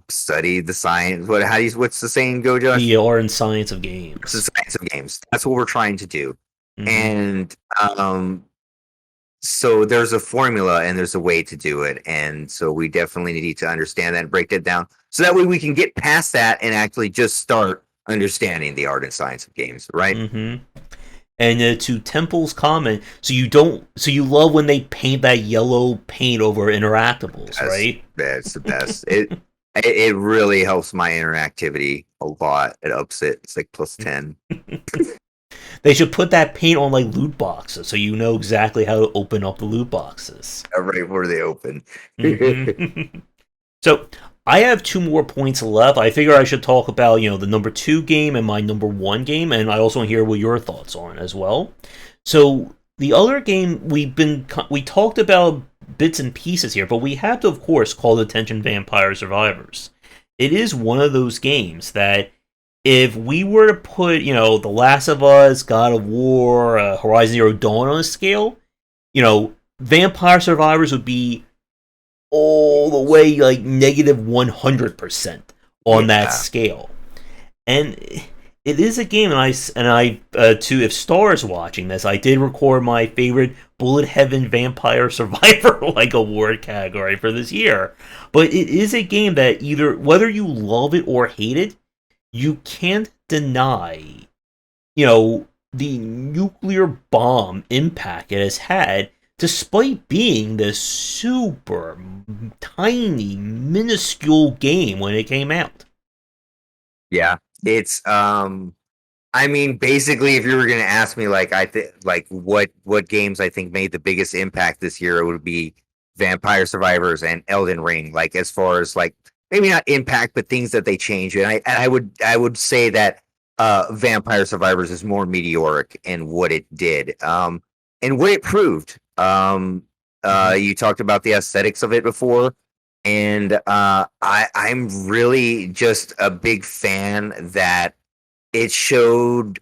study the science. What's the saying go, Josh? The art and science of It's the games. science of games. That's what we're trying to do, Mm-hmm. and so there's a formula and there's a way to do it, and so we definitely need to understand that and break that down, so that way we can get past that and actually just start understanding the art and science of games, right? Mm-hmm. And to Temple's comment, so you love when they paint that yellow paint over interactables, right? That's the best. It really helps my interactivity a lot. It ups it. It's like plus 10. They should put that paint on like loot boxes, so you know exactly how to open up the loot boxes. Right where they open. Mm-hmm. So I have two more points left. I figure I should talk about the number two game and my number one game, and I also want to hear what your thoughts are as well. So the other game we talked about bits and pieces here, but we have to of course call attention Vampire Survivors. It is one of those games that if we were to put The Last of Us, God of War, Horizon Zero Dawn on a scale, Vampire Survivors would be all the way like negative 100% on that Yeah. scale. And it is a game, too, if Star is watching this, I did record my favorite Bullet Heaven Vampire Survivor like award category for this year. But it is a game that either, whether you love it or hate it, you can't deny, the nuclear bomb impact it has had, despite being this super tiny, minuscule game when it came out. Yeah. It's I mean, basically, if you were going to ask me, like, I think, like, what games I think made the biggest impact this year, it would be Vampire Survivors and Elden Ring. Like, as far as like maybe not impact, but things that they change. And I would say that Vampire Survivors is more meteoric in what it did, and what it proved. Mm-hmm. You talked about the aesthetics of it before, and I'm really just a big fan that it showed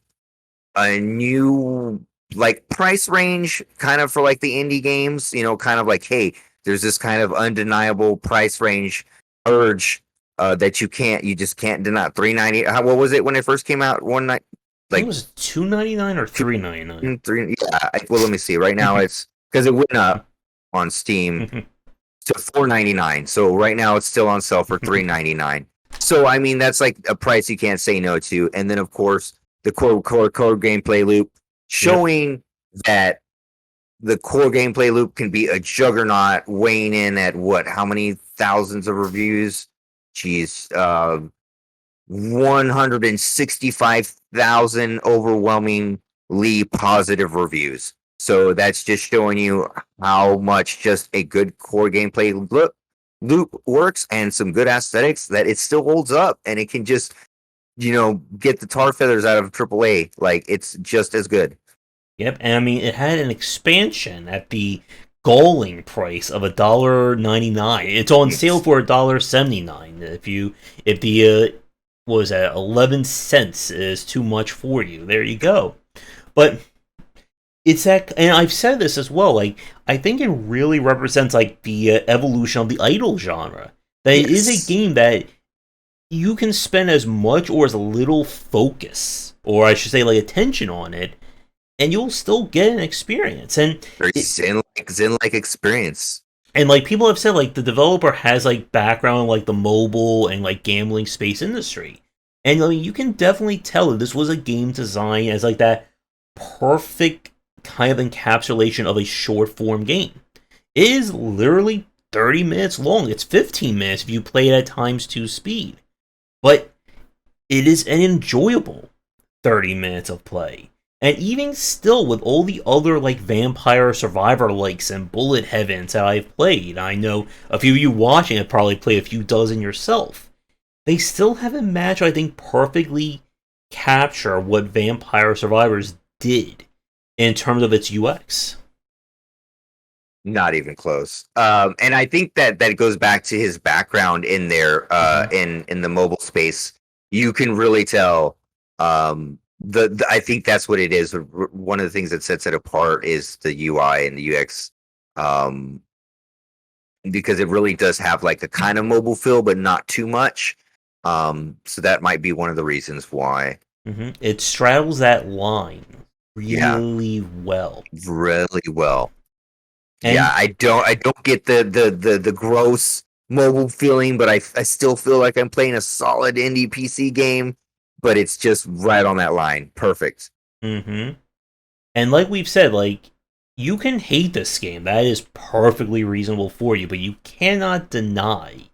a new like price range kind of for like the indie games, kind of like, hey, there's this kind of undeniable price range urge that you just can't deny. 390, what was it when it first came out? One night, I think it like was $2.99 or $3.99. three, yeah. Well, let me see. Right now it's because it went up on Steam to 4.99. So right now it's still on sale for 3.99. So I mean that's like a price you can't say no to. And then of course the core gameplay loop, Yep. showing that the core gameplay loop can be a juggernaut, weighing in at what? How many thousands of reviews? Jeez, 165,000 overwhelmingly positive reviews. So that's just showing you how much just a good core gameplay loop works, and some good aesthetics, that it still holds up and it can just, get the tar feathers out of AAA. Like, it's just as good. Yep, and I mean it had an expansion at the galling price of $1.99. It's on sale It's for $1.79. If the what was that 11 cents is too much for you, there you go. But it's that, and I've said this as well. Like I think it really represents like the evolution of the idle genre. That it is a Yes. game that you can spend as much or as little focus, or I should say, like attention on it, and you'll still get an experience. Very It, zen like experience. and like people have said, like the developer has like background in like the mobile and like gambling space industry, and I mean you can definitely tell that this was a game design as like that perfect kind of encapsulation of a short form game. It is literally 30 minutes long. It's 15 minutes if you play it at times two speed, but it is an enjoyable 30 minutes of play. And even still, with all the other like Vampire Survivor likes and Bullet Heavens that I've played, I know a few of you watching have probably played a few dozen yourself. They still haven't matched, I think, perfectly capture what Vampire Survivors did in terms of its UX. Not even close. And I think that goes back to his background in there, Mm-hmm. in the mobile space. You can really tell. I think that's what it is. One of the things that sets it apart is the UI and the UX, um, because it really does have like a kind of mobile feel, but not too much. So that might be one of the reasons why. Mm-hmm. It straddles that line Yeah, really well. really well. Yeah, And I don't get the gross mobile feeling, but I still feel like I'm playing a solid indie PC game, but it's just right on that line. Perfect. mm-hmm. And like we've said, like you can hate this game. That is perfectly reasonable for you, but you cannot deny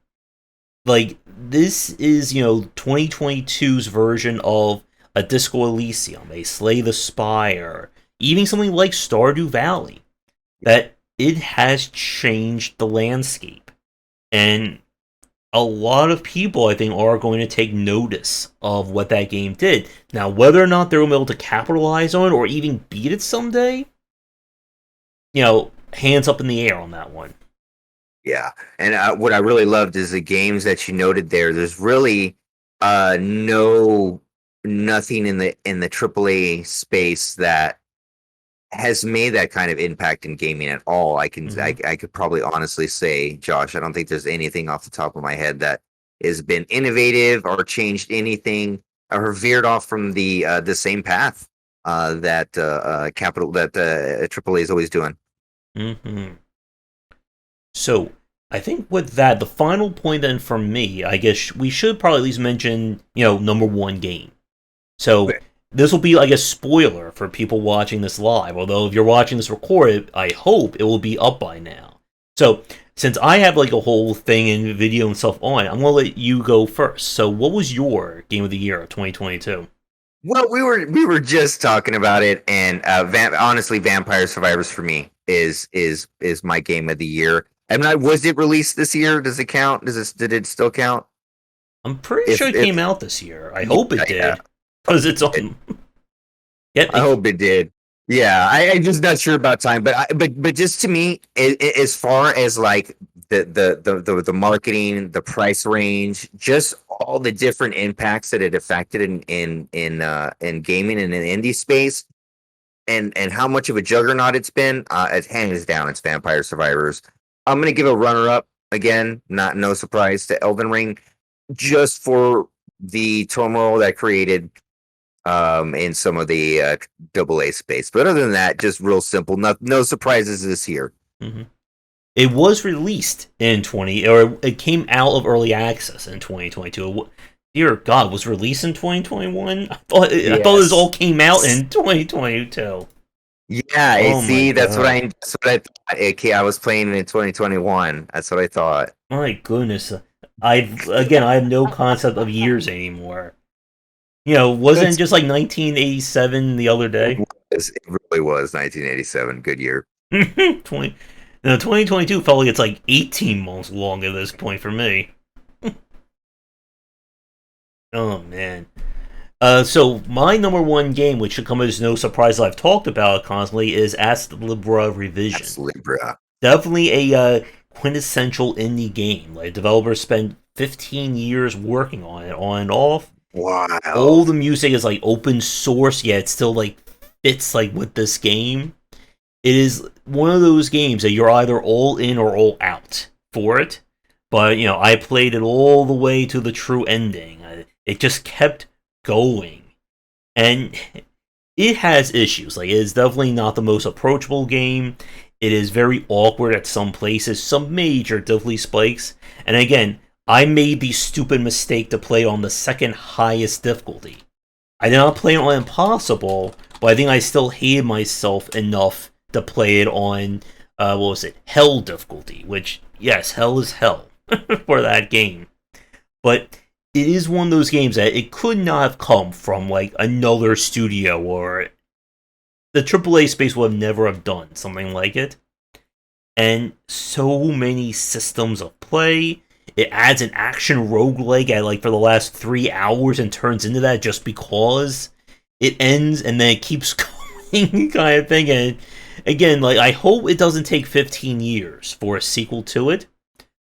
like this is, 2022's version of a Disco Elysium, a Slay the Spire, even something like Stardew Valley. That it has changed the landscape. And a lot of people, I think, are going to take notice of what that game did. Now, whether or not they're able to capitalize on it or even beat it someday, hands up in the air on that one. Yeah, and what I really loved is the games that you noted there. There's really no nothing in the AAA space that has made that kind of impact in gaming at all. Mm-hmm. I could probably honestly say, Josh, I don't think there's anything off the top of my head that has been innovative or changed anything or veered off from the same path that capital that AAA is always doing. Mm-hmm. So, I think with that, the final point then for me, I guess we should probably at least mention, number one game. So, this will be, I guess, spoiler for people watching this live. Although, if you're watching this recorded, I hope it will be up by now. So, since I have like a whole thing and video and stuff on, I'm gonna let you go first. So, what was your game of the year of 2022? Well, we were just talking about it, and honestly, Vampire Survivors for me is my game of the year. I'm not. Was it released this year? Does it count? Did it still count? I'm pretty sure it If came out this year. I yeah, hope it yeah, did, because it's it, on. Yeah, I hope it did. Yeah, I'm just not sure about time, but just to me, as far as like the marketing, the price range, just all the different impacts that it affected in gaming and in indie space, and how much of a juggernaut it's been, it hands down. It's Vampire Survivors. I'm gonna give a runner up again. Not no surprise to Elden Ring, just for the turmoil that created in some of the double A space. But other than that, just real simple. No surprises this year. mm-hmm. It was released in 20, or it came out of early access in 2022. Dear God, was released in 2021? I thought this all Yes. came out in 2022. Yeah, Oh my see, God. that's what I thought. Okay, I was playing in 2021. That's what I thought. My goodness. I have no concept of years anymore. Wasn't it That's just like 1987 the other day? it really was 1987. Good year. 20, no, 2022 felt like it's like 18 months long at this point for me. Oh man. So my number one game, which should come as no surprise, I've talked about it constantly, is Ast Libra Revision. That's Libra. Definitely a quintessential indie game. Like developers spent 15 years working on it, on and off. Wow. All the music is like open source, yet it still like fits like with this game. It is one of those games that you're either all in or all out for it. But I played it all the way to the true ending. It just kept going, and it has issues. Like it is definitely not the most approachable game. It is very awkward at some places, some major difficulty spikes. And again, I made the stupid mistake to play on the second highest difficulty. I did not play it on impossible, but I think I still hated myself enough to play it on what was it, hell difficulty. Which yes, hell is hell for that game. But it is one of those games that it could not have come from like another studio, or the AAA space would have never have done something like it. And so many systems of play. it adds an action roguelike at like for the last 3 hours and turns into that just because it ends and then it keeps going kind of thing. And again, like I hope it doesn't take 15 years for a sequel to it,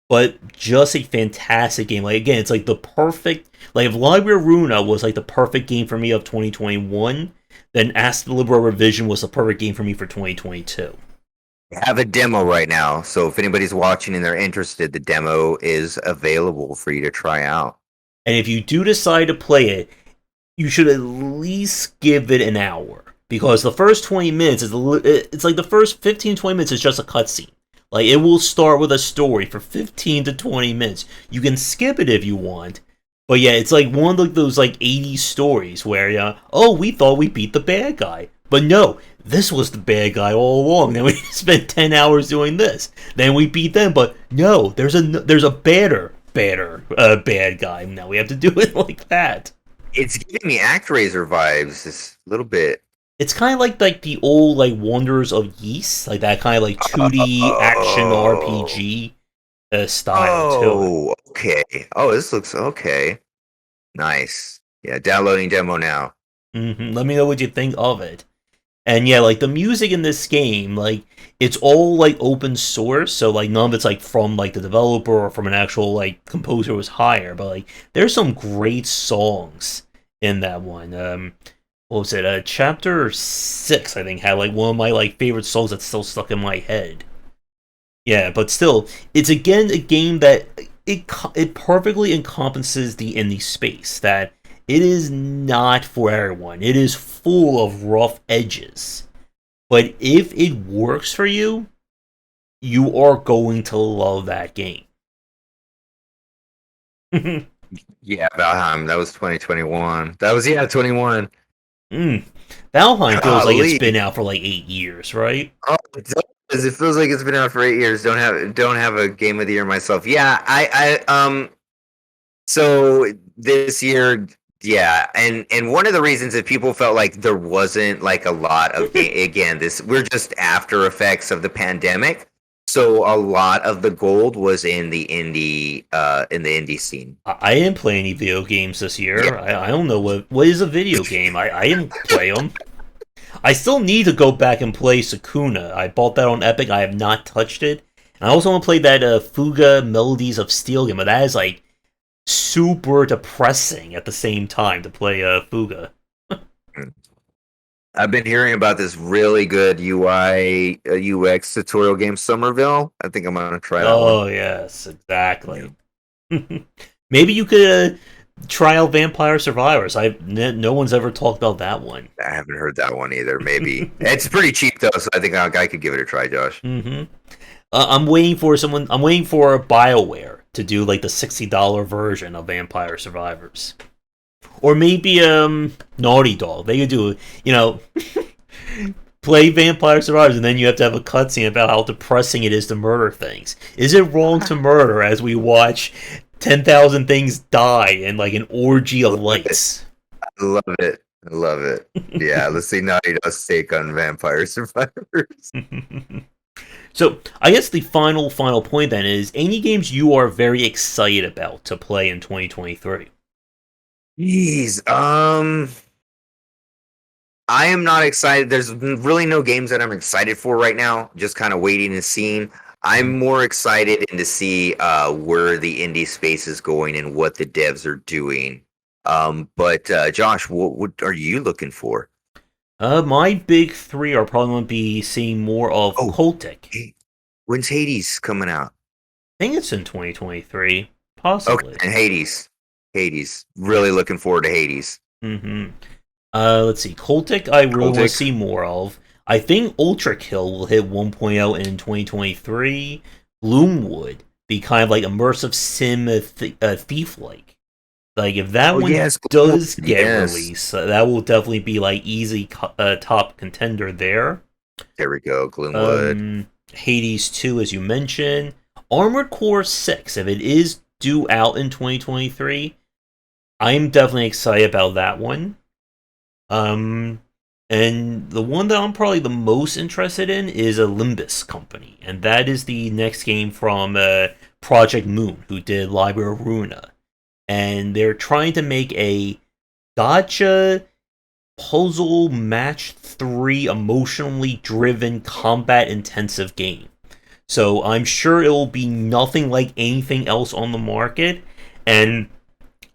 but just a fantastic game. Like again, it's like the perfect like if Library of Runa was like the perfect game for me of 2021, then Ask the Liberal Revision was the perfect game for me for 2022. I have a demo right now, so if anybody's watching and they're interested, the demo is available for you to try out. And if you do decide to play it, you should at least give it an hour because the first 20 minutes is it's like the first 15-20 minutes is just a cutscene. Like it will start with a story for 15 to 20 minutes. You can skip it if you want. But yeah, it's like one of those like 80s stories where oh, we thought we beat the bad guy. But no, this was the bad guy all along. Then we spent 10 hours doing this. Then we beat them, but no, there's a bad guy. Now we have to do it like that. It's giving me ActRaiser vibes, this little bit. It's kind of like the old like Wonders of Yeast, like that kind of like 2D action Oh, RPG style to it. okay. Oh, this looks okay. Nice. Yeah, downloading demo now. Let me know what you think of it. And yeah, like the music in this game, like it's all like open source, so like none of it's like from like the developer or from an actual like composer who was hired. But like there's some great songs in that one. What was it? Chapter 6, I think, had like one of my like favorite songs that's still stuck in my head. Yeah, but still, it's again a game that it perfectly encompasses the indie space. That it is not for everyone. It is full of rough edges. But if it works for you, you are going to love that game. Yeah, Valheim. That was 2021. That was 21. mm. Valheim feels like it's Golly. been out for like 8 years, right? Oh, it does. It feels like it's been out for 8 years. Don't have a game of the year myself. Yeah, so this year, yeah, and one of the reasons that people felt like there wasn't like a lot of again, this we're just after effects of the pandemic. So a lot of the gold was in the indie scene. I didn't play any video games this Yeah. year. I don't know what is a video game. I didn't play them. I still need to go back and play Sakuna. I bought that on Epic. I have not touched it. And I also want to play that Fuga Melodies of Steel game, but that is like super depressing at the same time to play Fuga. I've been hearing about this really good UI UX tutorial game, Somerville. I think I'm gonna try that one. Oh yes, Yeah. exactly. Maybe you could try out Vampire Survivors. No one's ever talked about that one. I haven't heard that one either. Maybe it's pretty cheap though, so I think I could give it a try, Josh. hmm I'm waiting for someone. I'm waiting for BioWare to do like the $60 version of Vampire Survivors, or maybe Naughty Dog. They could do play Vampire Survivors, and then you have to have a cutscene about how depressing it is to murder things. Is it wrong to murder as we watch 10,000 things die in like an orgy of lights? I love it. I love it. Yeah, let's see Naughty Dog's take on Vampire Survivors. So I guess the final point then is any games you are very excited about to play in 2023. Jeez, I am not excited. There's really no games that I'm excited for right now. Just kind of waiting and seeing. I'm more excited to see where the indie space is going and what the devs are doing. But Josh, what are you looking for? My big three are probably going to be seeing more of Oh, Cultic. hey, when's Hades coming out? I think it's in 2023, Okay, possibly. and Hades. Really looking forward to Hades. hmm Let's see. Cultic, I really want to Cultic. see more of. I think Ultra Kill will hit 1.0 in 2023. Gloomwood, be kind of like immersive sim thief-like. Like if that Oh one yes, does get yes. released, that will definitely be like easy top contender there. There we go, Gloomwood. Hades 2, as you mentioned. Armored Core 6, if it is due out in 2023, I'm definitely excited about that one. Um, and the one that I'm probably the most interested in is a Limbus company, and that is the next game from Project Moon, who did Library of Ruina, and they're trying to make a gotcha puzzle match 3 emotionally driven combat intensive game. So I'm sure it will be nothing like anything else on the market, and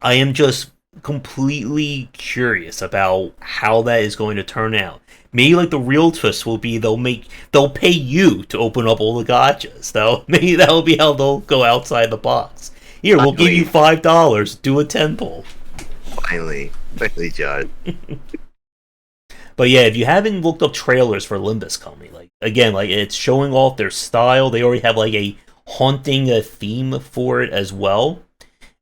I am just completely curious about how that is going to turn out. Maybe like the real twist will be they'll pay you to open up all the gotchas. Maybe that'll be how they'll go outside the box. Here, we'll give you Finally, $5. Do a 10 pull. finally, Josh. But yeah, if you haven't looked up trailers for Limbus coming, like again, like it's showing off their style. They already have like a haunting theme for it as well.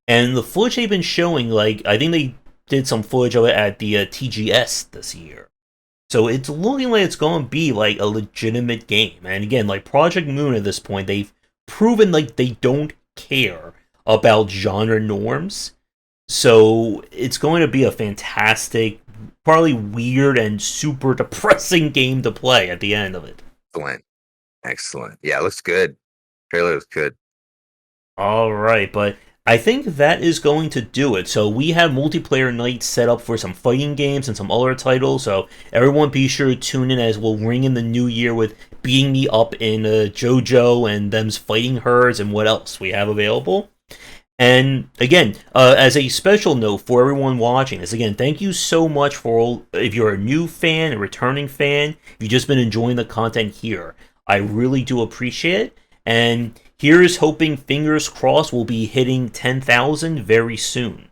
And the footage they've been showing, like I think they did some footage of it at the TGS this year. So it's looking like it's going to be like a legitimate game. And again, like Project Moon at this point, they've proven like they don't care about genre norms. So it's going to be a fantastic, probably weird and super depressing game to play at the end of it. Excellent, excellent. Yeah, it looks good. Trailer looks good. All right, but I think that is going to do it. So we have multiplayer nights set up for some fighting games and some other titles. So everyone be sure to tune in as we'll ring in the new year with beating me up in JoJo and them's fighting herds and what else we have available. And again, as a special note for everyone watching this, again, thank you so much for if you're a new fan, a returning fan, if you've just been enjoying the content here. I really do appreciate it. And here's hoping, fingers crossed, we'll be hitting 10,000 very soon.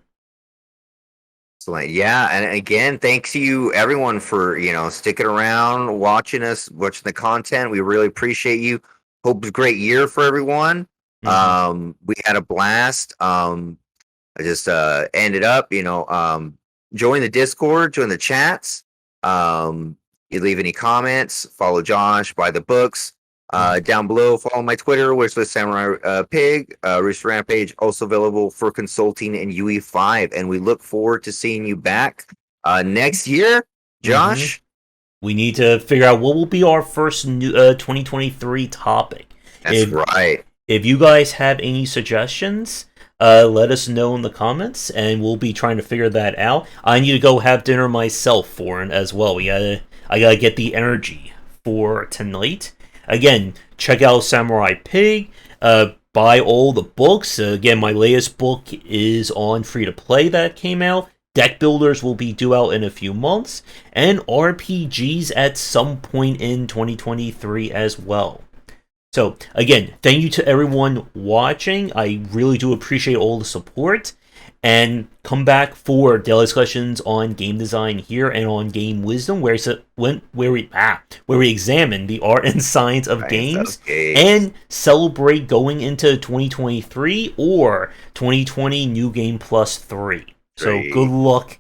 Excellent. Yeah, and again, thanks to you everyone for, sticking around, watching watching the content. We really appreciate you. Hope it's a great year for everyone. We had a blast. I just ended up, join the Discord, join the chats. You leave any comments, follow Josh, buy the books. Down below, follow my Twitter, which is Samurai Pig, Rooster Rampage, also available for consulting in UE5. And we look forward to seeing you back next year, Josh. We need to figure out what will be our first new 2023 topic. That's right. If you guys have any suggestions, let us know in the comments, and we'll be trying to figure that out. I need to go have dinner myself for it as well. I gotta get the energy for tonight. Again, check out Samurai Pig. Buy all the books. Again, my latest book is on free to play that came out. Deck builders will be due out in a few months, and RPGs at some point in 2023 as well. So, again, thank you to everyone watching. I really do appreciate all the support. And come back for daily discussions on game design here and on game wisdom, where we examine the art and science of games and celebrate going into 2023 or 2020 New Game Plus 3. So good luck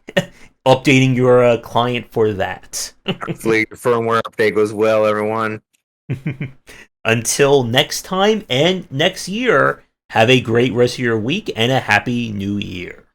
updating your client for that. Hopefully your firmware update goes well, everyone. Until next time and next year, have a great rest of your week and a happy new year.